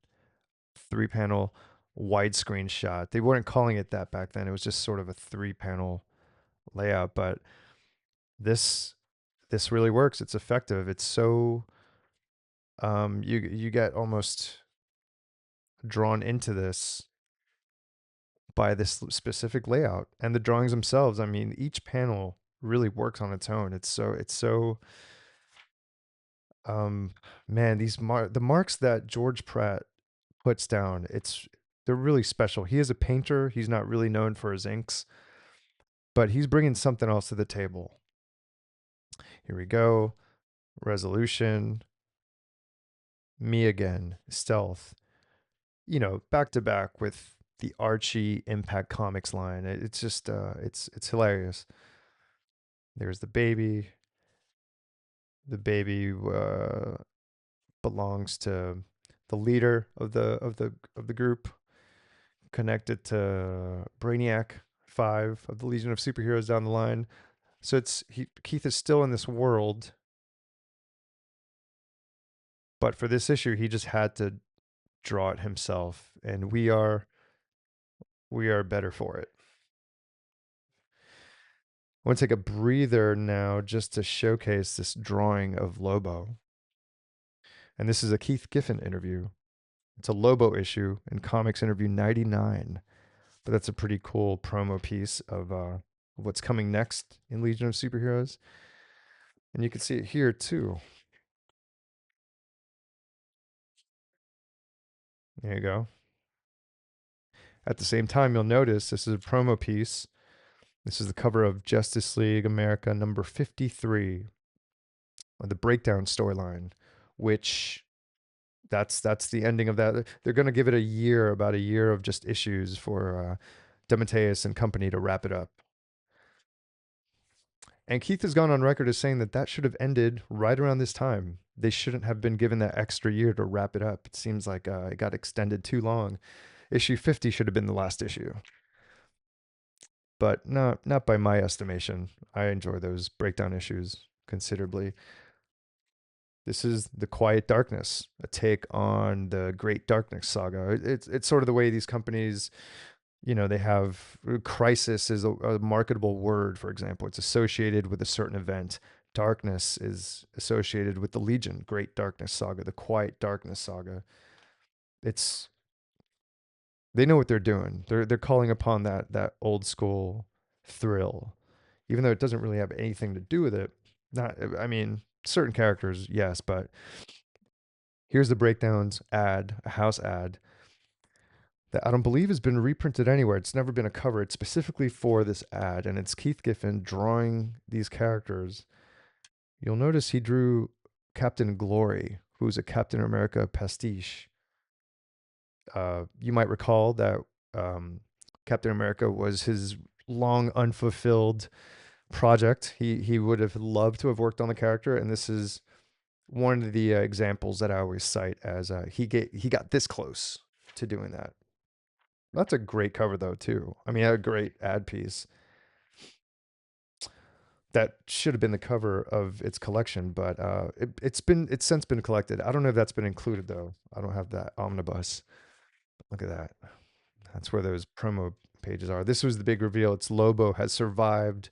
3 panel widescreen shot. They weren't calling it that back then. It was just sort of a 3 panel layout, but this this really works. It's effective. It's so you get almost drawn into this by this specific layout and the drawings themselves. I mean, each panel really works on its own. It's so um man, the marks that George Pratt puts down, they're really special. He is a painter. He's not really known for his inks, but he's bringing something else to the table. Here we go. Resolution, me again, stealth. Back to back with the Archie Impact Comics line. It's just it's hilarious. There's the baby. The baby belongs to the leader of the group, connected to Brainiac 5 of the Legion of Superheroes down the line. So Keith is still in this world, but for this issue he just had to draw it himself, and we are better for it. I want to take a breather now just to showcase this drawing of Lobo. And this is a Keith Giffen interview. It's a Lobo issue in Comics Interview 99. But that's a pretty cool promo piece of what's coming next in Legion of Superheroes. And you can see it here too. There you go. At the same time, you'll notice this is a promo piece. This is the cover of Justice League America number 53, the breakdown storyline, which that's the ending of that. They're going to give it about a year of just issues for DeMatteis and company to wrap it up. And Keith has gone on record as saying that that should have ended right around this time. They shouldn't have been given that extra year to wrap it up. It seems like it got extended too long. Issue 50 should have been the last issue. But not by my estimation. I enjoy those breakdown issues considerably. This is The Quiet Darkness, a take on the Great Darkness saga. It's sort of the way these companies, they have crisis is a marketable word, for example. It's associated with a certain event. Darkness is associated with the Legion, Great Darkness saga, the Quiet Darkness saga. It's they know what they're doing. They're calling upon that old school thrill, even though it doesn't really have anything to do with it. Not, I mean, certain characters, yes, but here's the breakdowns ad, a house ad that I don't believe has been reprinted anywhere. It's never been a cover. It's specifically for this ad, and it's Keith Giffen drawing these characters. You'll notice he drew Captain Glory, who's a Captain America pastiche. You might recall that Captain America was his long unfulfilled project. He would have loved to have worked on the character, and this is one of the examples that I always cite as he got this close to doing that. That's a great cover though too. I mean, a great ad piece. That should have been the cover of its collection, but it's since been collected. I don't know if that's been included though. I don't have that omnibus. Look at that. That's where those promo pages are. This was the big reveal. It's Lobo has survived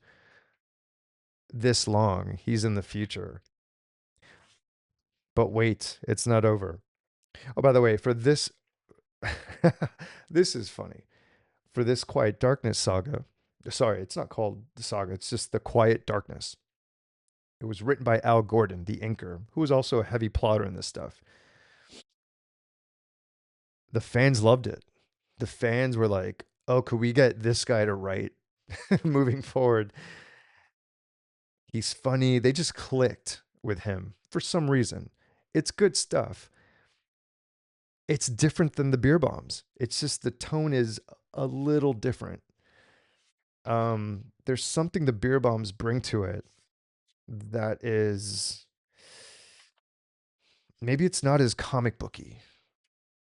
this long. He's in the future. But wait, it's not over. Oh, by the way, for this, this is funny. For this Quiet Darkness saga, sorry, it's not called the saga, it's just The Quiet Darkness. It was written by Al Gordon, the inker, who was also a heavy plotter in this stuff. The fans loved it. The fans were like, oh, could we get this guy to write moving forward? He's funny. They just clicked with him for some reason. It's good stuff. It's different than the Bierbaums. It's just the tone is a little different. There's something the Bierbaums bring to it that is maybe it's not as comic booky.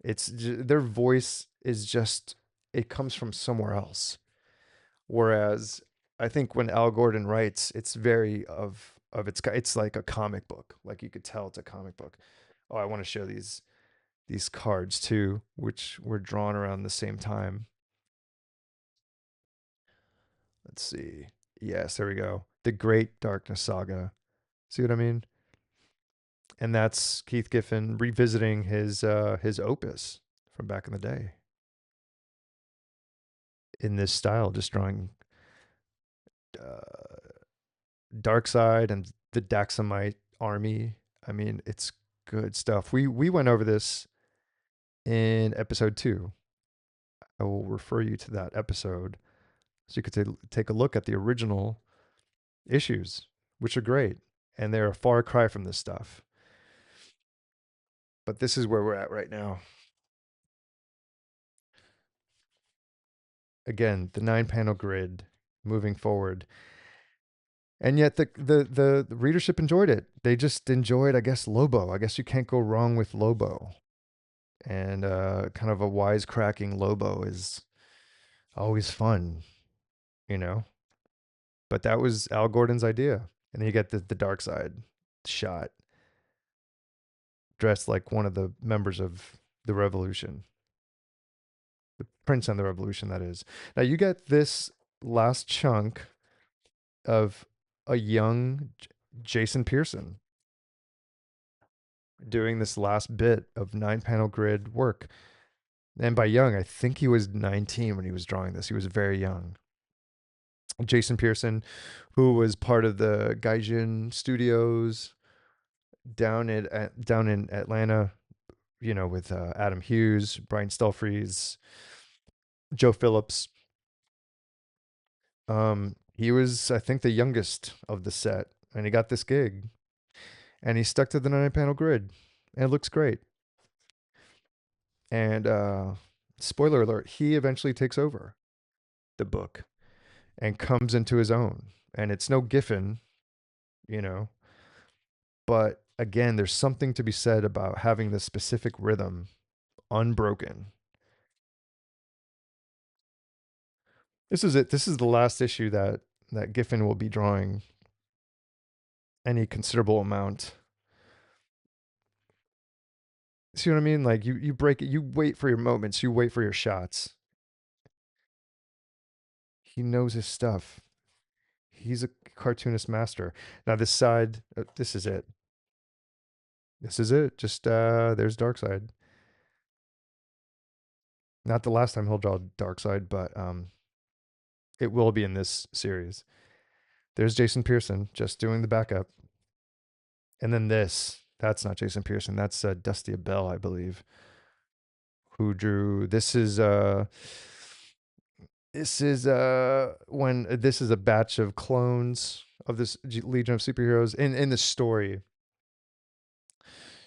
Their voice is just it comes from somewhere else. Whereas I think when Al Gordon writes, it's very of it's like a comic book. Like you could tell it's a comic book. Oh, I want to show these cards too, which were drawn around the same time. Let's see. Yes, there we go. The Great Darkness Saga. See what I mean? And that's Keith Giffen revisiting his opus from back in the day in this style, just drawing uh, Darkseid and the Daxamite army. I mean, it's good stuff. We went over this in episode 2. I will refer you to that episode so you could take a look at the original issues, which are great, and they're a far cry from this stuff. But this is where we're at right now. Again, the 9-panel grid moving forward. And yet the readership enjoyed it. They just enjoyed, I guess, Lobo. I guess you can't go wrong with Lobo. And kind of a wisecracking Lobo is always fun, you know? But that was Al Gordon's idea. And then you get the Darkseid shot, dressed like one of the members of the Revolution. The Prince and the Revolution, that is. Now you get this last chunk of a young Jason Pearson doing this last bit of 9-panel grid work. And by young, I think he was 19 when he was drawing this. He was very young. Jason Pearson, who was part of the Gaijin Studios down in Atlanta, with Adam Hughes, Brian Stelfreeze, Joe Phillips. He was, I think, the youngest of the set, and he got this gig, and he stuck to the 9-panel grid, and it looks great. And spoiler alert, he eventually takes over. the book and comes into his own. And it's no Giffen, you know, but again, there's something to be said about having this specific rhythm unbroken. This is it. This is the last issue that Giffen will be drawing any considerable amount. See what I mean? Like you break it, you wait for your moments, you wait for your shots. He knows his stuff. He's a cartoonist master. Now this side, this is it. This is it. Just there's Dark Side. Not the last time he'll draw Dark Side, but it will be in this series. There's Jason Pearson just doing the backup. And then this. That's not Jason Pearson. That's Dusty Abell, I believe, who drew. This is a batch of clones of this Legion of Superheroes. In the story,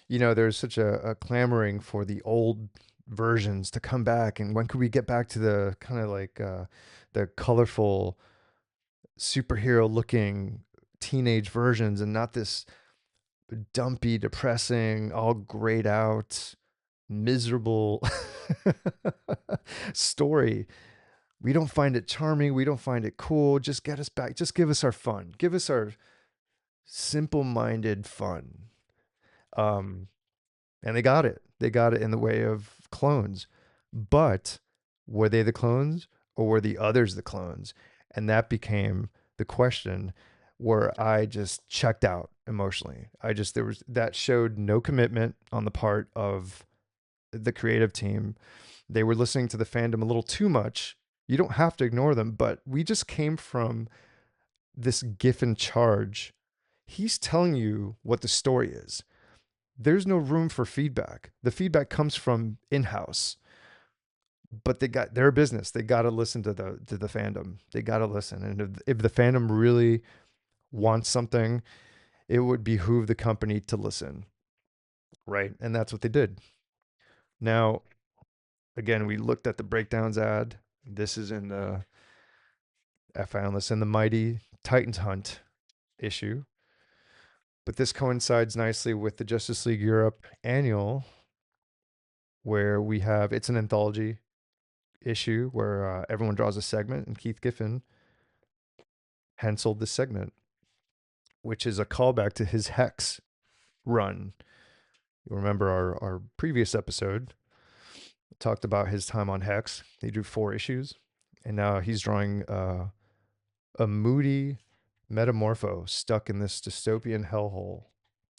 you know, there's such a clamoring for the old versions to come back, and when could we get back to the kind of like the colorful superhero looking teenage versions and not this dumpy, depressing, all grayed out, miserable story. We don't find it charming. We don't find it cool. Just get us back. Just give us our fun. Give us our simple minded fun. Um, and they got it. They got it in the way of clones. But were they the clones or were the others the clones? And that became the question where I just checked out emotionally. There was that showed no commitment on the part of the creative team. They were listening to the fandom a little too much. You don't have to ignore them, but we just came from this Giffen charge. He's telling you what the story is. There's no room for feedback. The feedback comes from in-house. But they got their business. They got to listen to the fandom. They got to listen. And if the fandom really wants something, it would behoove the company to listen. Right? And that's what they did. Now, again, we looked at the breakdowns ad. This is in the I found this in the Mighty Titans Hunt issue. But this coincides nicely with the Justice League Europe annual, where we have it's an anthology issue where everyone draws a segment, and Keith Giffen penciled this segment, which is a callback to his Hex run. You remember our previous episode talked about his time on Hex. He drew 4 issues, and now he's drawing a moody metamorpho stuck in this dystopian hellhole,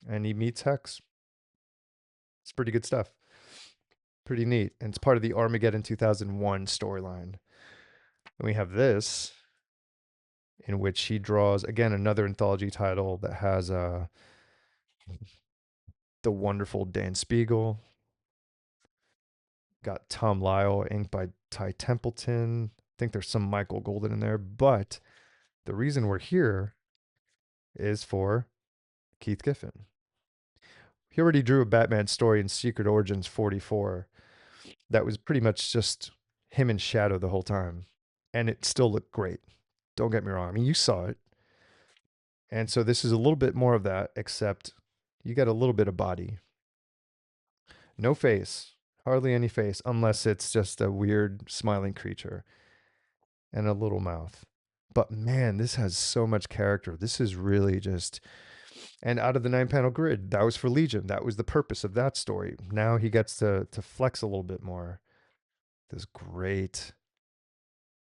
and he meets Hex. It's pretty good stuff. Pretty neat. And it's part of the Armageddon 2001 storyline. And we have this, in which he draws, again, another anthology title that has the wonderful Dan Spiegel. Got Tom Lyle, inked by Ty Templeton. I think there's some Michael Golden in there. But the reason we're here is for Keith Giffen. He already drew a Batman story in Secret Origins 44 that was pretty much just him in shadow the whole time. And it still looked great. Don't get me wrong. I mean, you saw it. And so this is a little bit more of that, except you got a little bit of body. No face. Hardly any face, unless it's just a weird smiling creature and a little mouth. But man, this has so much character. This is really just... And out of the 9-panel grid, that was for Legion. That was the purpose of that story. Now he gets to flex a little bit more. This great,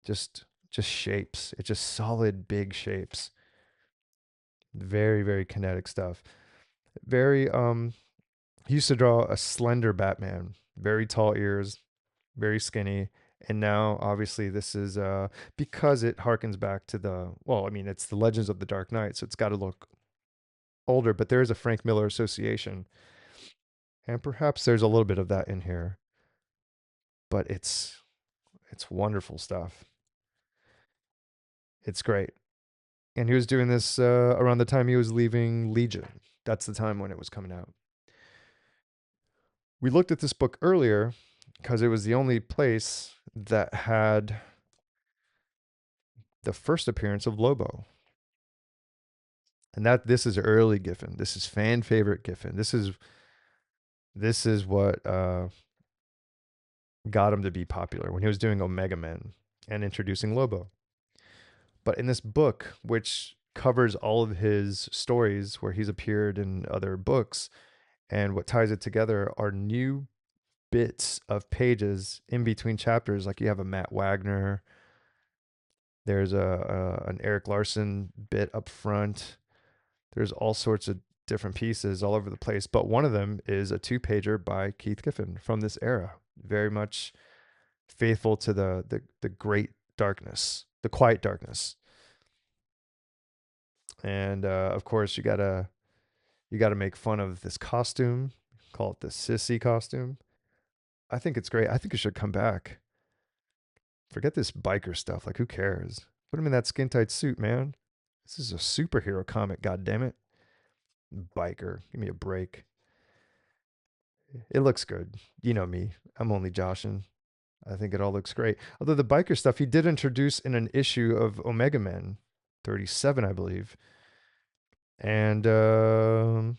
just shapes. It's just solid, big shapes. Very, very kinetic stuff. Very, he used to draw a slender Batman, very tall ears, very skinny. And now, obviously, this is because it harkens back to it's the Legends of the Dark Knight, so it's got to look older, but there is a Frank Miller association. And perhaps there's a little bit of that in here. But it's wonderful stuff. It's great. And he was doing this around the time he was leaving Legion. That's the time when it was coming out. We looked at this book earlier because it was the only place that had the first appearance of Lobo. And this is early Giffen. This is fan favorite Giffen. This is what got him to be popular when he was doing Omega Men and introducing Lobo. But in this book, which covers all of his stories where he's appeared in other books, and what ties it together are new bits of pages in between chapters. Like you have a Matt Wagner, there's an Eric Larson bit up front. There's all sorts of different pieces all over the place, but one of them is a 2-pager by Keith Giffen from this era, very much faithful to the great darkness, the quiet darkness. And of course, you gotta make fun of this costume, call it the sissy costume. I think it's great. I think it should come back. Forget this biker stuff. Like, who cares? Put him in that skin tight suit, man. This is a superhero comic. God damn it, biker. Give me a break. It looks good. You know me. I'm only joshing. I think it all looks great. Although the biker stuff he did introduce in an issue of Omega Men 37, I believe. And Kevin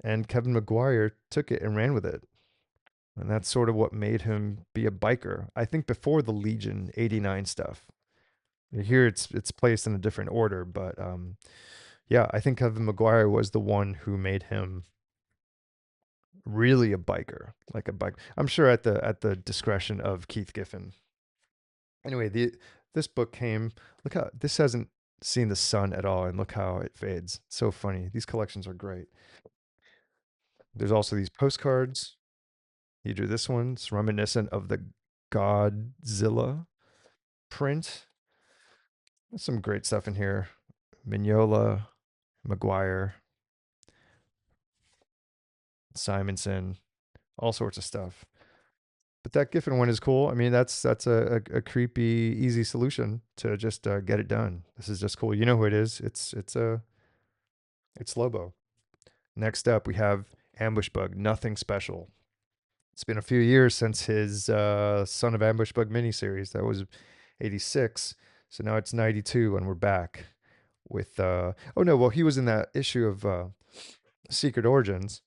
McGuire took it and ran with it. And that's sort of what made him be a biker. I think before the Legion 89 stuff. Here it's placed in a different order, but yeah, I think Kevin McGuire was the one who made him really a biker, like a bike. I'm sure at the discretion of Keith Giffen. Anyway, this book came. Look how this hasn't seen the sun at all, and look how it fades. It's so funny. These collections are great. There's also these postcards. He drew this one. It's reminiscent of the Godzilla print. There's some great stuff in here. Mignola, McGuire, Simonson, all sorts of stuff. But that Giffen one is cool. I mean, that's a creepy, easy solution to just get it done. This is just cool. You know who it is? It's Lobo. Next up, we have Ambush Bug. Nothing special. It's been a few years since his Son of Ambush Bug miniseries. That was 86. So now it's 92, and we're back with. Oh no, well he was in that issue of Secret Origins,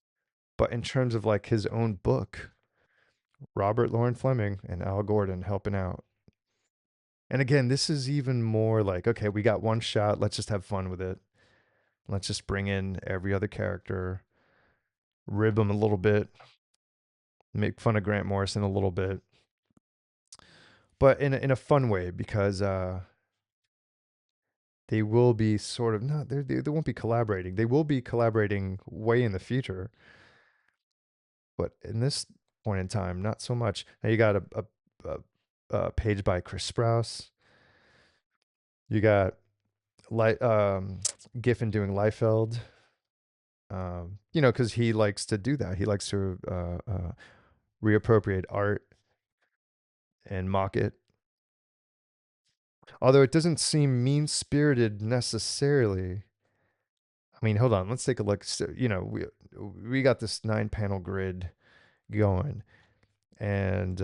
but in terms of like his own book, Robert Lauren Fleming and Al Gordon helping out. And again, this is even more like, okay, we got one shot. Let's just have fun with it. Let's just bring in every other character, rib them a little bit, make fun of Grant Morrison a little bit, but in a fun way because they will be sort of not they won't be collaborating. They will be collaborating way in the future, but in this point in time, not so much. Now you got a page by Chris Sprouse. You got like Giffen doing Liefeld. You know, because he likes to do that. He likes to reappropriate art and mock it. Although it doesn't seem mean spirited necessarily. I mean, hold on. Let's take a look. So, you know, we got this 9-panel grid going, and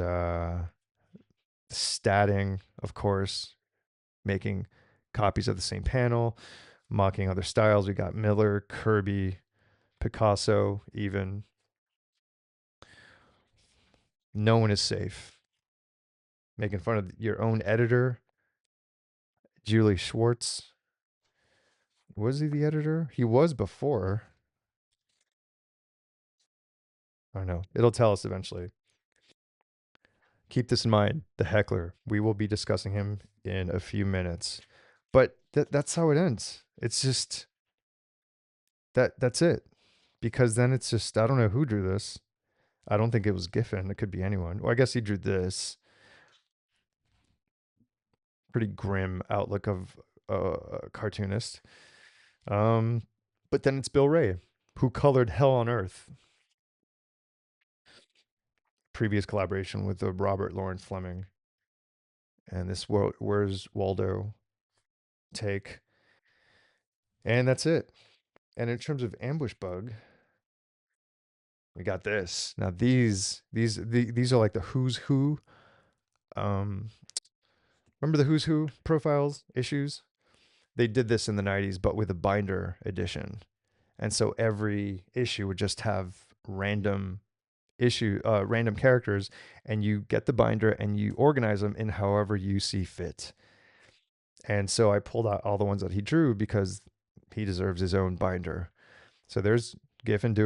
statting, of course, making copies of the same panel, mocking other styles. We got Miller, Kirby, Picasso, even. No one is safe. Making fun of your own editor, Julie Schwartz. Was he the editor? He was before. I don't know. It'll tell us eventually. Keep this in mind. The Heckler. We will be discussing him in a few minutes. But that's how it ends. It's just that's it. Because then it's just I don't know who drew this. I don't think it was Giffen. It could be anyone. Well, I guess he drew this. Pretty grim outlook of a cartoonist. But then it's Bill Ray, who colored Hell on Earth. Previous collaboration with Robert Lawrence Fleming. And this Where's Waldo take. And that's it. And in terms of Ambush Bug, we got this. Now these are like the who's who. Um, Remember the Who's Who profiles issues? They did this in the 90s, but with a binder edition. And so every issue would just have random characters, and you get the binder and you organize them in however you see fit. And so I pulled out all the ones that he drew because he deserves his own binder. So there's Giffen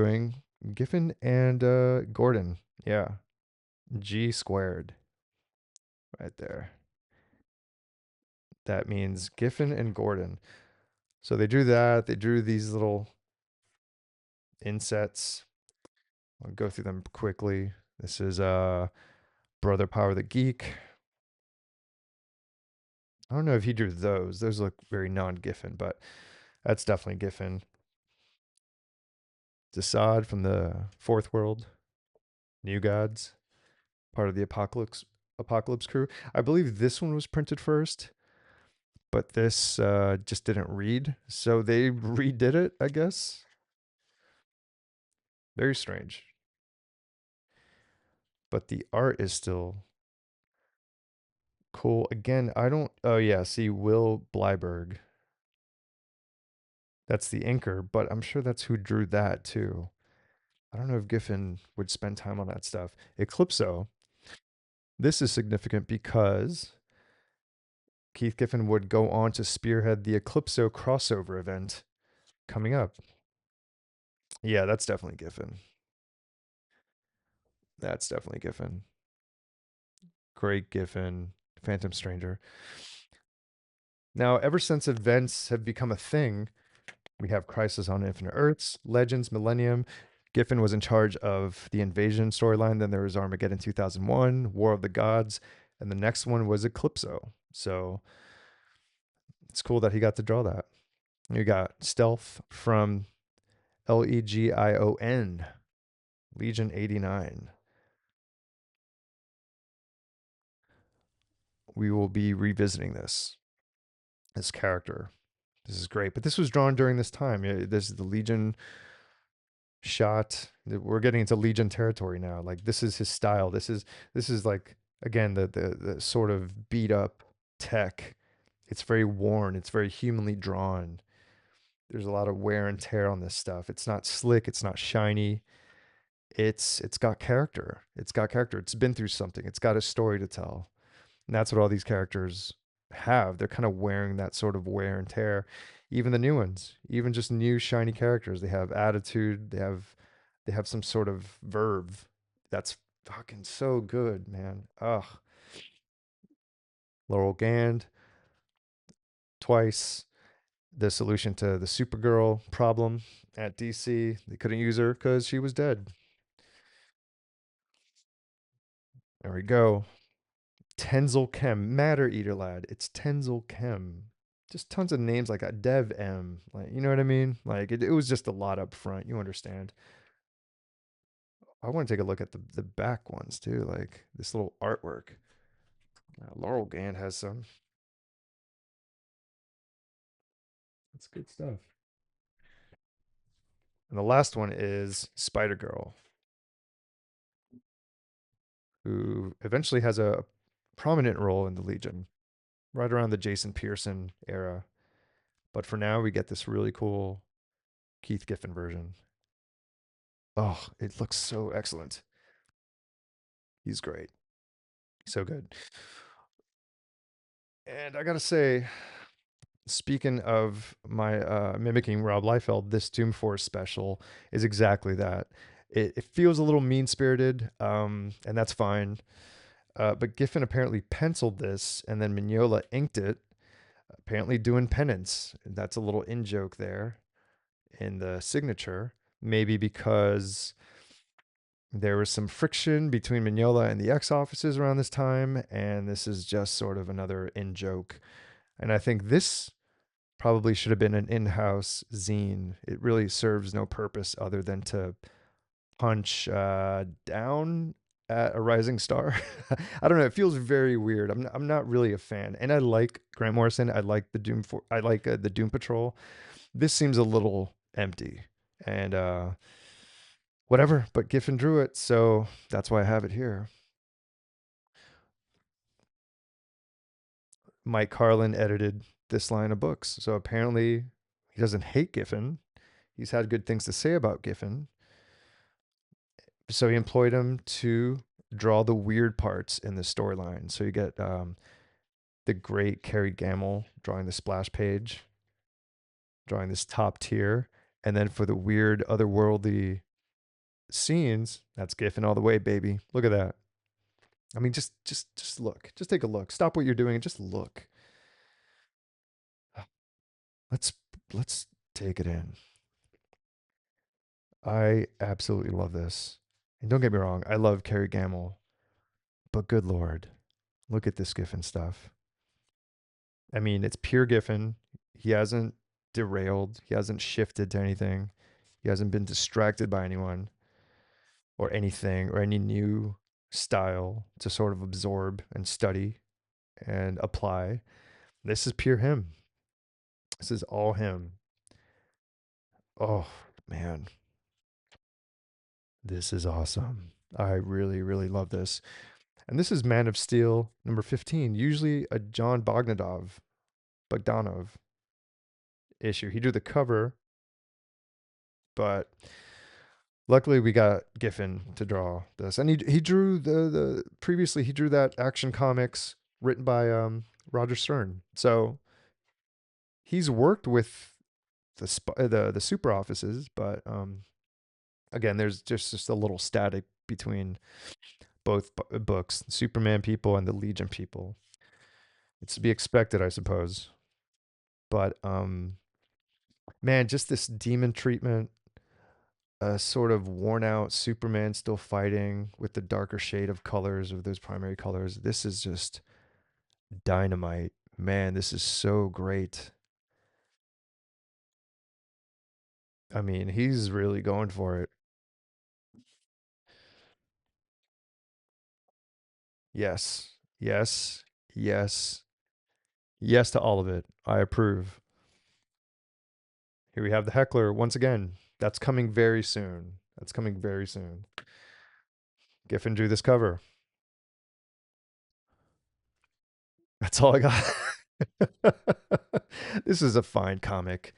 and Gordon. Yeah. G squared right there. That means Giffen and Gordon. So they drew that. They drew these little insets. I'll go through them quickly. This is Brother Power the Geek. I don't know if he drew those. Those look very non-Giffen, but that's definitely Giffen. Desaad from the Fourth World, New Gods, part of the Apocalypse crew. I believe this one was printed first, but this just didn't read, so they redid it, I guess. Very strange. But the art is still cool. Again, I don't. Oh yeah, see Will Bleiberg. That's the inker, but I'm sure that's who drew that too. I don't know if Giffen would spend time on that stuff. Eclipso. This is significant because Keith Giffen would go on to spearhead the Eclipso crossover event coming up. Yeah, that's definitely Giffen. That's definitely Giffen. Great Giffen, Phantom Stranger. Now, ever since events have become a thing, we have Crisis on Infinite Earths, Legends, Millennium. Giffen was in charge of the Invasion storyline. Then there was Armageddon 2001, War of the Gods, and the next one was Eclipso. So it's cool that he got to draw that. You got Stealth from L.E.G.I.O.N, Legion 89. We will be revisiting this character. This is great. But this was drawn during this time. This is the Legion shot. We're getting into Legion territory now. Like this is his style. This is like again the sort of beat up tech. It's very worn. It's very humanly drawn. There's a lot of wear and tear on this stuff. It's not slick. It's not shiny. It's got character. It's got character. It's been through something. It's got a story to tell. And that's what all these characters have. They're kind of wearing that sort of wear and tear. Even the new ones, even just new shiny characters, they have attitude. They have some sort of verve. That's fucking so good, man. Ugh. Laurel Gand twice. The solution to the Supergirl problem at DC. They couldn't use her because she was dead. There we go. Tenzel Chem, Matter Eater Lad. It's Tenzel Chem. Just tons of names like that. Dev M. Like, you know what I mean? Like, it was just a lot up front. You understand. I want to take a look at the back ones too, like this little artwork. Laurel Gand has some. That's good stuff. And the last one is Spider Girl, who eventually has a prominent role in the Legion, right around the Jason Pearson era. But for now, we get this really cool Keith Giffen version. Oh, it looks so excellent. He's great. So good. And I gotta say, speaking of my mimicking Rob Liefeld, this Doom Force special is exactly that. It feels a little mean spirited, and that's fine. But Giffen apparently penciled this, and then Mignola inked it, apparently doing penance. That's a little in joke there in the signature. Maybe because there was some friction between Mignola and the X offices around this time, and this is just sort of another in joke. And I think this probably should have been an in-house zine. It really serves no purpose other than to punch down at a rising star. I don't know. It feels very weird. I'm not really a fan, and I like Grant Morrison. I like the Doom Patrol. This seems a little empty, and whatever. But Giffen drew it, so that's why I have it here. Mike Carlin edited this line of books. So apparently he doesn't hate Giffen. He's had good things to say about Giffen. So he employed him to draw the weird parts in the storyline. So you get the great Carrie Gamble drawing the splash page, drawing this top tier. And then for the weird otherworldly scenes, that's Giffen all the way, baby. Look at that. I mean, just look. Just take a look. Stop what you're doing and just look. Let's let's take it in. I absolutely love this. And don't get me wrong, I love Carrie Gamble, but good lord, look at this Giffen stuff. I mean, it's pure Giffen. He hasn't derailed. He hasn't shifted to anything. He hasn't been distracted by anyone or anything or any new style to sort of absorb and study and apply. This is pure him. This is all him. Oh, man. This is awesome. I really, really love this. And this is Man of Steel number 15, usually a John Bogdanov issue. He drew the cover, but luckily we got Giffen to draw this. And he drew the previously he drew that Action Comics written by Roger Stern. So he's worked with the super offices, but again, there's just a little static between both books, the Superman people and the Legion people. It's to be expected, I suppose. But man, just this demon treatment, a sort of worn out Superman still fighting with the darker shade of colors of those primary colors. This is just dynamite. Man, this is so great. I mean, he's really going for it. Yes. Yes. Yes. Yes to all of it. I approve. Here we have the Heckler once again. That's coming very soon. That's coming very soon. Giffen drew this cover. That's all I got. This is a fine comic.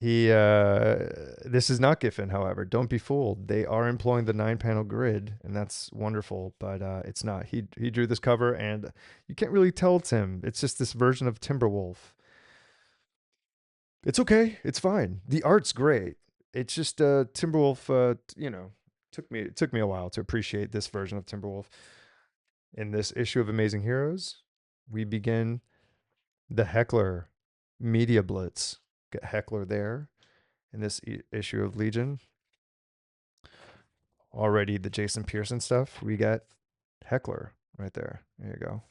He this is not Giffen, however. Don't be fooled. They are employing the 9-panel grid, and that's wonderful, but it's not. He drew this cover and you can't really tell it's him. It's just this version of Timberwolf. It's okay. It's fine. The art's great. It's just Timberwolf took me a while to appreciate this version of Timberwolf. In this issue of Amazing Heroes, we begin the Heckler Media Blitz. Get Heckler there in this issue of Legion. Already the Jason Pearson stuff. We got Heckler right there. There you go.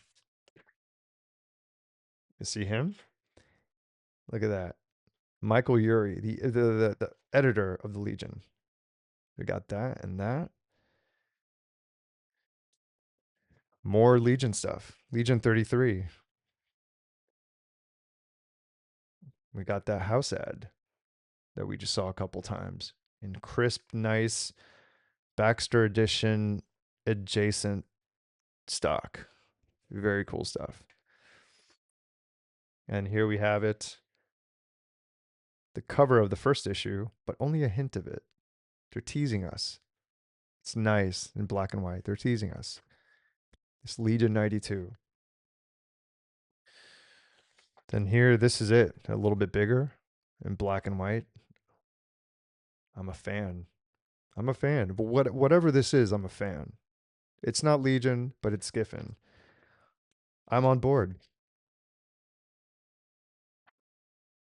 You see him? Look at that. Michael Urey, the editor of the Legion. We got that and that. More Legion stuff. Legion 33. We got that house ad that we just saw a couple times in crisp, nice Baxter edition adjacent stock. Very cool stuff. And here we have it. The cover of the first issue, but only a hint of it. They're teasing us. It's nice in black and white. They're teasing us. This Legion 92. Then here, this is it. A little bit bigger in black and white. I'm a fan. I'm a fan. But whatever this is, I'm a fan. It's not Legion, but it's Giffen. I'm on board.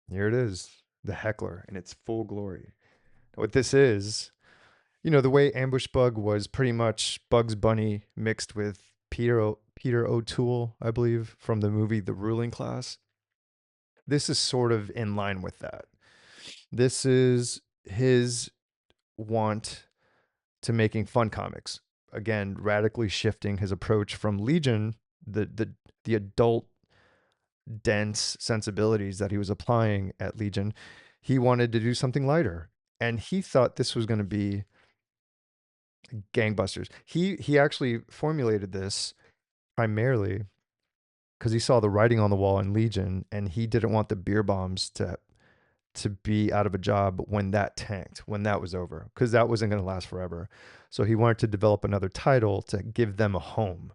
Here it is. The Heckler in its full glory. What this is, the way Ambush Bug was pretty much Bugs Bunny mixed with Peter O'Toole, I believe, from the movie The Ruling Class. This is sort of in line with that. This is his want to making fun comics. Again, radically shifting his approach from Legion, the adult dense sensibilities that he was applying at Legion. He wanted to do something lighter, and he thought this was going to be gangbusters. He actually formulated this primarily because he saw the writing on the wall in Legion, and he didn't want the Bierbaums to be out of a job when that tanked, when that was over, because that wasn't going to last forever. So he wanted to develop another title to give them a home.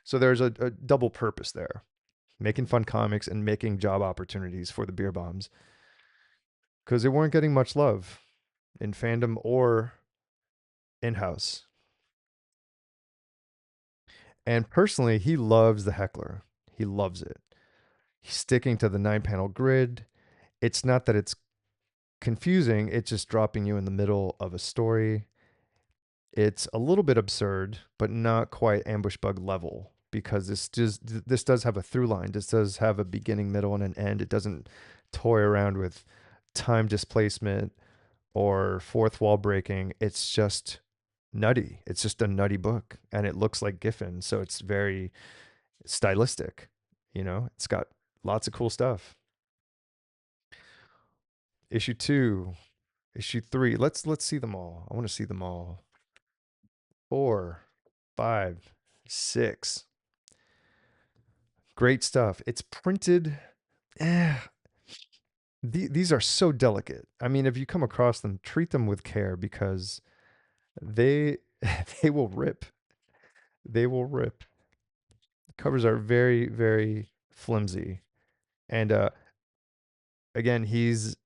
So there's a double purpose there, making fun comics and making job opportunities for the Bierbaums, because they weren't getting much love in fandom or in house. And personally, he loves the Heckler. He loves it. He's sticking to the 9 panel grid. It's not that it's confusing, it's just dropping you in the middle of a story. It's a little bit absurd, but not quite ambush bug level, because this does have a through line. This does have a beginning, middle, and an end. It doesn't toy around with time displacement or fourth wall breaking. It's just nutty. It's just a nutty book, and it looks like Giffen, so it's very stylistic. It's got lots of cool stuff. Issue 2, issue 3. Let's see them all. I want to see them all. 4, 5, 6. Great stuff. It's printed. Eh, these are so delicate. I mean, if you come across them, treat them with care, because they they will rip. They will rip. The covers are very, very flimsy. And again, he's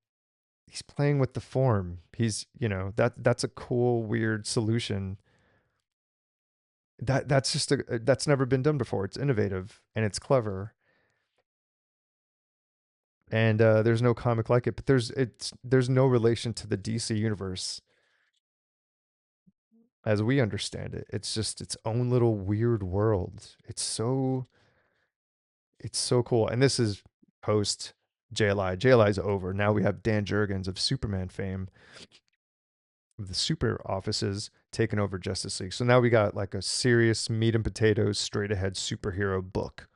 playing with the form. That's a cool, weird solution. That's just that's never been done before. It's innovative and it's clever. And there's no comic like it, but there's no relation to the DC universe as we understand it. It's just its own little weird world. It's so cool. And this is post JLI. JLI is over. Now we have Dan Jurgens of Superman fame, of the super offices, taking over Justice League. So now we got like a serious meat and potatoes, straight ahead superhero book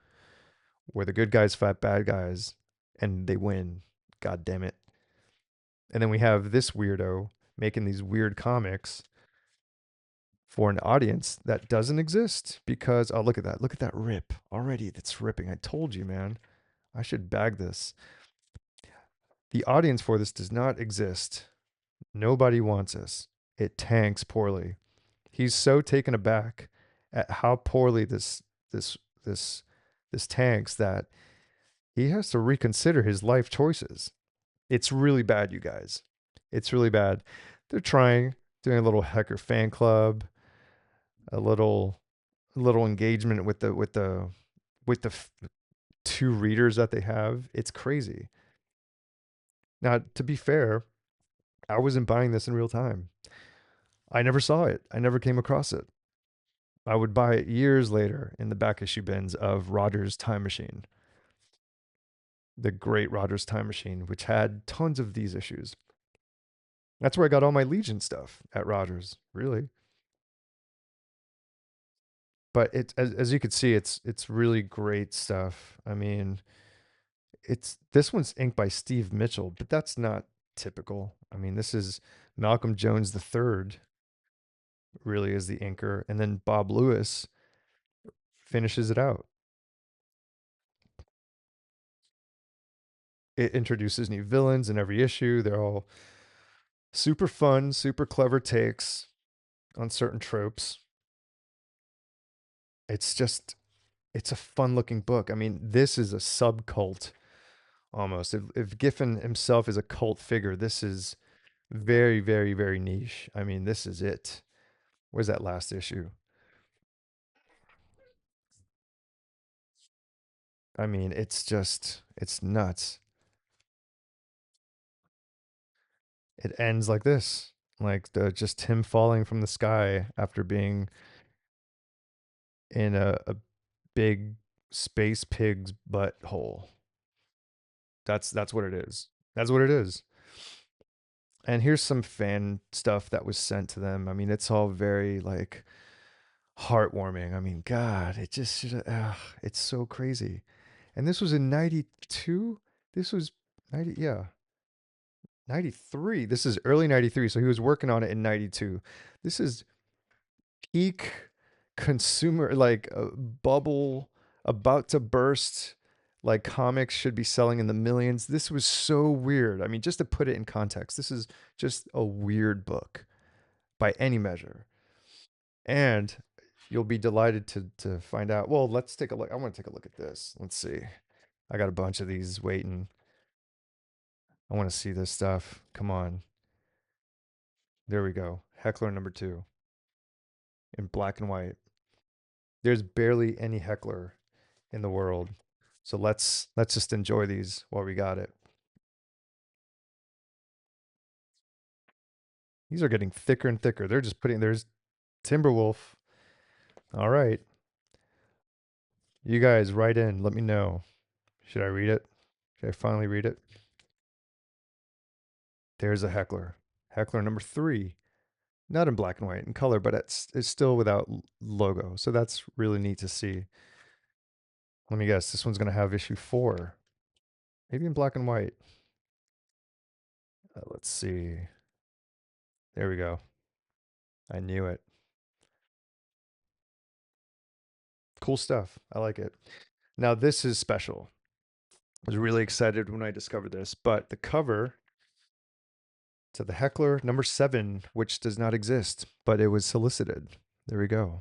where the good guys fight bad guys and they win. God damn it. And then we have this weirdo making these weird comics for an audience that doesn't exist, because oh, look at that. Look at that rip. Already that's ripping. I told you, man. I should bag this. The audience for this does not exist. Nobody wants us. It tanks poorly. He's so taken aback at how poorly this this this tanks that he has to reconsider his life choices. It's really bad, you guys. It's really bad. They're doing a little Hecker fan club, a little engagement with the 2 readers that they have. It's crazy. Now, to be fair, I wasn't buying this in real time. I never saw it. I never came across it. I would buy it years later in the back issue bins of Rogers' Time Machine, the great Rogers' Time Machine, which had tons of these issues. That's where I got all my Legion stuff, at Rogers, really. But as you can see, it's really great stuff. I mean, this one's inked by Steve Mitchell, but that's not typical. I mean, this is Malcolm Jones III, really, is the inker, and then Bob Lewis finishes it out. It introduces new villains in every issue. They're all super fun, super clever takes on certain tropes. It's a fun looking book. I mean, this is a sub cult almost. If Giffen himself is a cult figure, this is very, very, very niche. I mean, this is it. Where's that last issue? I mean, it's nuts. It ends like this, like just him falling from the sky after being in a big space pig's butthole. That's what it is. That's what it is. And here's some fan stuff that was sent to them. I mean, it's all very like heartwarming. I mean, God, it just should have, it's so crazy. And this was in 92. This was 90, yeah, 93. This is early 93. So he was working on it in 92. This is peak consumer, like bubble. about to burst. Like comics should be selling in the millions. This was so weird. I mean, just to put it in context, this is just a weird book by any measure. And you'll be delighted to find out. Well, let's take a look. I want to take a look at this. Let's see. I got a bunch of these waiting. I want to see this stuff. Come on. There we go. Heckler #2 in black and white. There's barely any Heckler in the world. So let's just enjoy these while we got it. These are getting thicker and thicker. They're just putting there's Timberwolf. All right. You guys write in, let me know. Should I read it? Should I finally read it? There's a Heckler. Heckler #3. Not in black and white, in color, but it's still without logo. So that's really neat to see. Let me guess, this one's going to have issue 4. Maybe in black and white. Let's see. There we go. I knew it. Cool stuff. I like it. Now, this is special. I was really excited when I discovered this, but the cover to the Heckler #7, which does not exist, but it was solicited. There we go.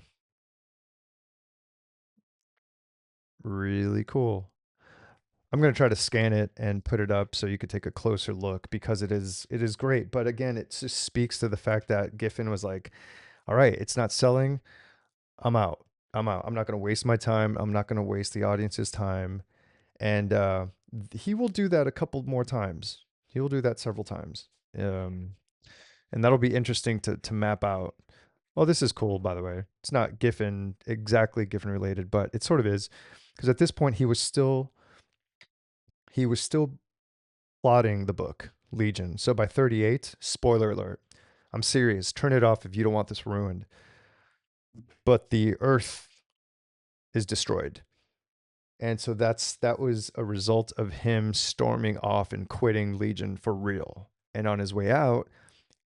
Really cool. I'm going to try to scan it and put it up so you could take a closer look because it is great. But again, it just speaks to the fact that Giffen was like, all right, it's not selling. I'm out. I'm out. I'm not going to waste my time. I'm not going to waste the audience's time. And he will do that a couple more times. He will do that several times. Um, and that'll be interesting to map out. Oh, this is cool, by the way. It's not Giffen, exactly Giffen related, but it sort of is. Because at this point he was still plotting the book, Legion. So by 38, spoiler alert, I'm serious. Turn it off if you don't want this ruined. But the Earth is destroyed. And so that was a result of him storming off and quitting Legion for real. And on his way out,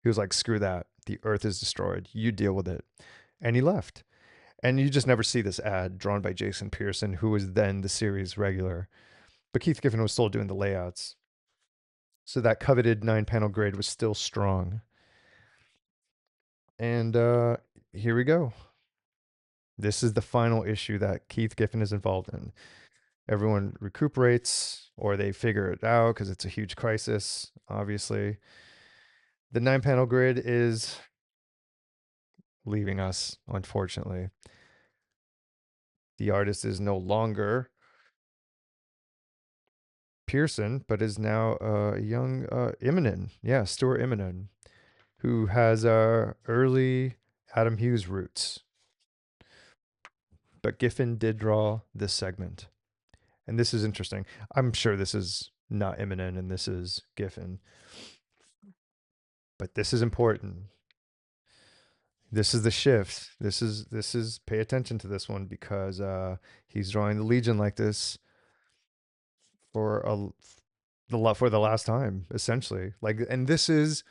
he was like, screw that. The Earth is destroyed. You deal with it. And he left. And you just never see this ad drawn by Jason Pearson, who was then the series regular. But Keith Giffen was still doing the layouts. So that coveted 9-panel grid was still strong. And here we go. This is the final issue that Keith Giffen is involved in. Everyone recuperates or they figure it out because it's a huge crisis, obviously. The 9-panel grid is leaving us, unfortunately. The artist is no longer Pearson, but is now a young Immonen. Yeah, Stuart Immonen, who has early Adam Hughes roots. But Giffen did draw this segment. And this is interesting. I'm sure this is not Immonen and this is Giffen. But this is important. This is the shift. This is pay attention to this one because he's drawing the Legion like this for the last time, essentially. Like, and this is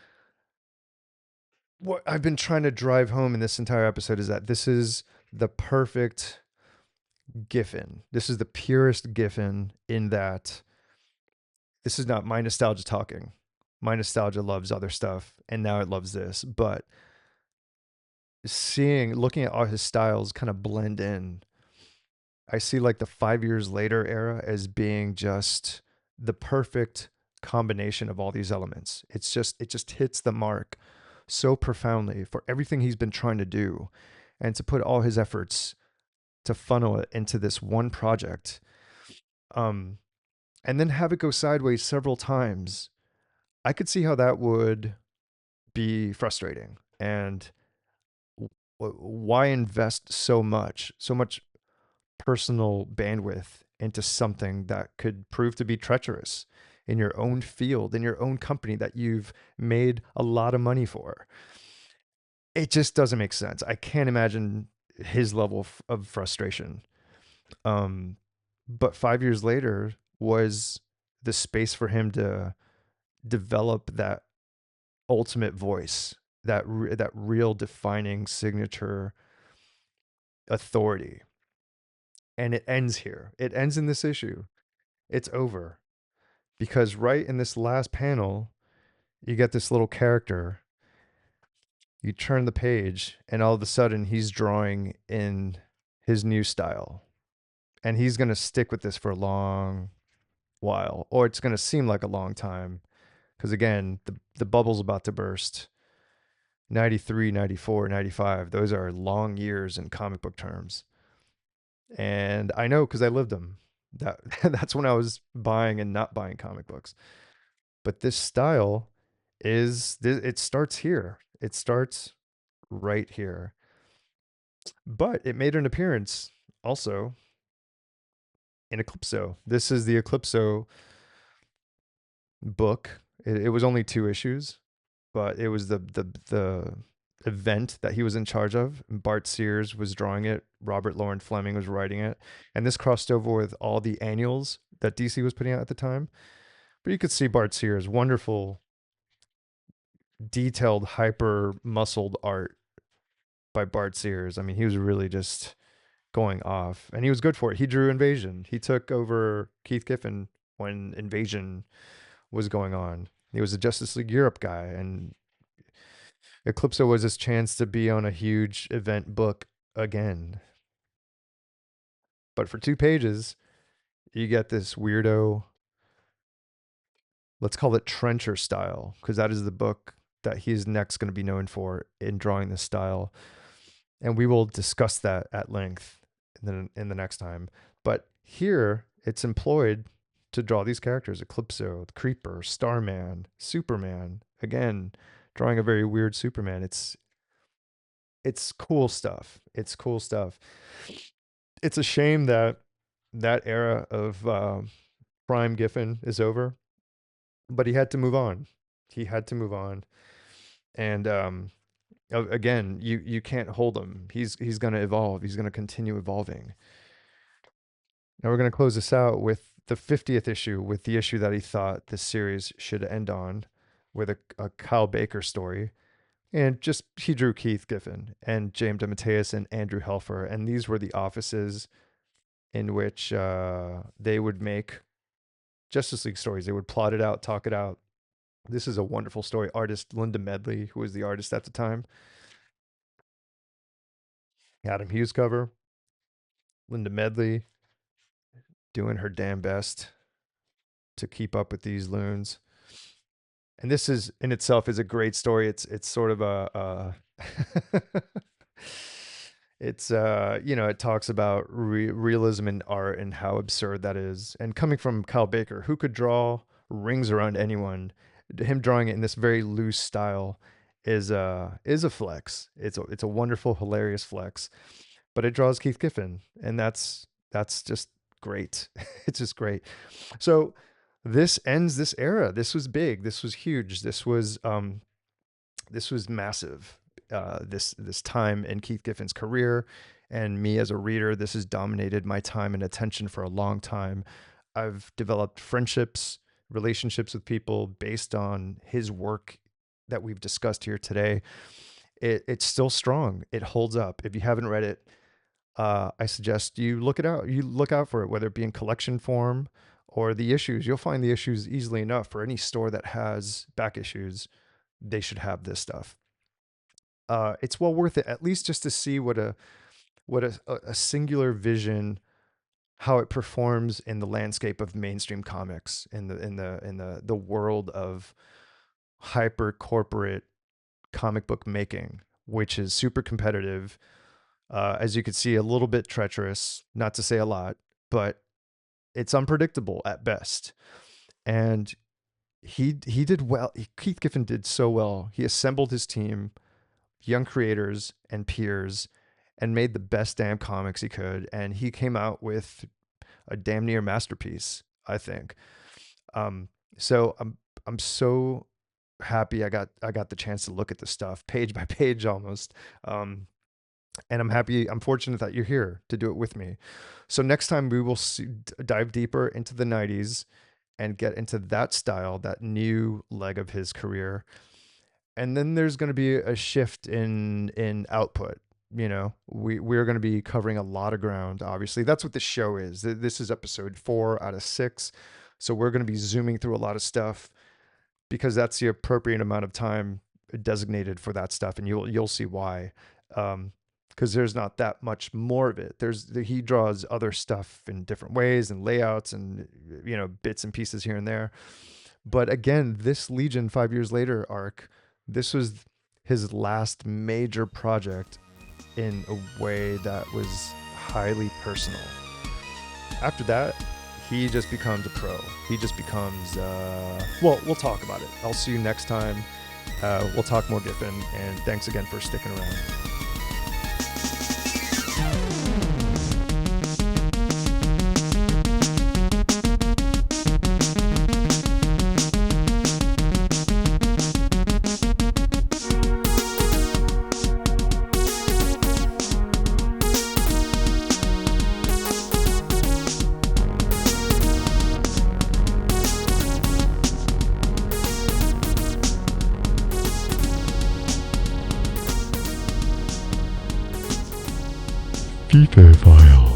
what I've been trying to drive home in this entire episode is that this is the perfect Giffen. This is the purest Giffen in that this is not my nostalgia talking. My nostalgia loves other stuff, and now it loves this. But looking at all his styles kind of blend in, I see like the 5 years later era as being just the perfect combination of all these elements. It just hits the mark so profoundly for everything he's been trying to do, and to put all his efforts to funnel it into this one project. And then have it go sideways several times. I could see how that would be frustrating. And why invest so much personal bandwidth into something that could prove to be treacherous in your own field, in your own company that you've made a lot of money for? It just doesn't make sense. I can't imagine his level of frustration. Um, but 5 years later was the space for him to develop that ultimate voice, that real defining signature authority. And it ends here. It ends in this issue. It's over. Because right in this last panel, you get this little character. You turn the page, and all of a sudden, he's drawing in his new style. And he's going to stick with this for a long while, or it's going to seem like a long time. Because again, the bubble's about to burst. 93, 94, 95, those are long years in comic book terms. And I know because I lived them. That that's when I was buying and not buying comic books. But this style it starts here. It starts right here. But it made an appearance also in Eclipso. This is the Eclipso book. It was only 2 issues, but it was the event that he was in charge of. Bart Sears was drawing it. Robert Lauren Fleming was writing it, and this crossed over with all the annuals that DC was putting out at the time. But you could see Bart Sears' wonderful, detailed, hyper muscled art by Bart Sears. I mean, he was really just going off, and he was good for it. He drew Invasion. He took over Keith Giffen when Invasion was going on. He was a Justice League Europe guy, and Eclipso was his chance to be on a huge event book again. But for 2 pages, you get this weirdo, let's call it Trencher style, because that is the book that he's next going to be known for in drawing this style. And we will discuss that at length in the next time. But here, it's employed to draw these characters: Eclipso, Creeper, Starman, Superman. Again, drawing a very weird Superman. It's cool stuff. It's cool stuff. It's a shame that that era of prime Giffen is over, but he had to move on. He had to move on, and again, you can't hold him. He's going to evolve. He's going to continue evolving. Now we're going to close this out with the 50th issue, with the issue that he thought this series should end on, with a Kyle Baker story. And just he drew Keith Giffen and James DeMatteis and Andrew Helfer, and these were the offices in which they would make Justice League stories. They would plot it out, talk it out. This is a wonderful story. Artist Linda Medley, who was the artist at the time. Adam Hughes cover. Linda Medley doing her damn best to keep up with these loons. And this is in itself is a great story. It's sort of a it's it talks about realism in art and how absurd that is. And coming from Kyle Baker, who could draw rings around anyone, him drawing it in this very loose style is a flex. It's a wonderful, hilarious flex. But it draws Keith Giffen, and that's just great. It's just great. So this ends this era. This was big. This was huge. This was massive. This time in Keith Giffen's career, and me as a reader, this has dominated my time and attention for a long time. I've developed friendships, relationships with people based on his work that we've discussed here today. It's still strong. It holds up. If you haven't read it, I suggest you look it out. You look out for it, whether it be in collection form or the issues. You'll find the issues easily enough. For any store that has back issues, they should have this stuff. It's well worth it, at least just to see what a singular vision, how it performs in the landscape of mainstream comics, in the world of hyper corporate comic book making, which is super competitive. As you could see, a little bit treacherous, not to say a lot, but it's unpredictable at best. And he did well. Keith Giffen did so well. He assembled his team, young creators and peers, and made the best damn comics he could. And he came out with a damn near masterpiece, I think. So I'm so happy I got the chance to look at the stuff page by page almost. And I'm fortunate that you're here to do it with me. So next time we will dive deeper into the 90s and get into that style, that new leg of his career. And then there's going to be a shift in output. we're going to be covering a lot of ground. Obviously, that's what the show is. This is episode 4 out of 6. So we're going to be zooming through a lot of stuff because that's the appropriate amount of time designated for that stuff. And you'll see why. Because there's not that much more of it. He draws other stuff in different ways and layouts and, bits and pieces here and there. But again, this Legion 5 years later arc, this was his last major project in a way that was highly personal. After that, he just becomes a pro. He just becomes, we'll talk about it. I'll see you next time. We'll talk more Giffen, and thanks again for sticking around. Fiffe file.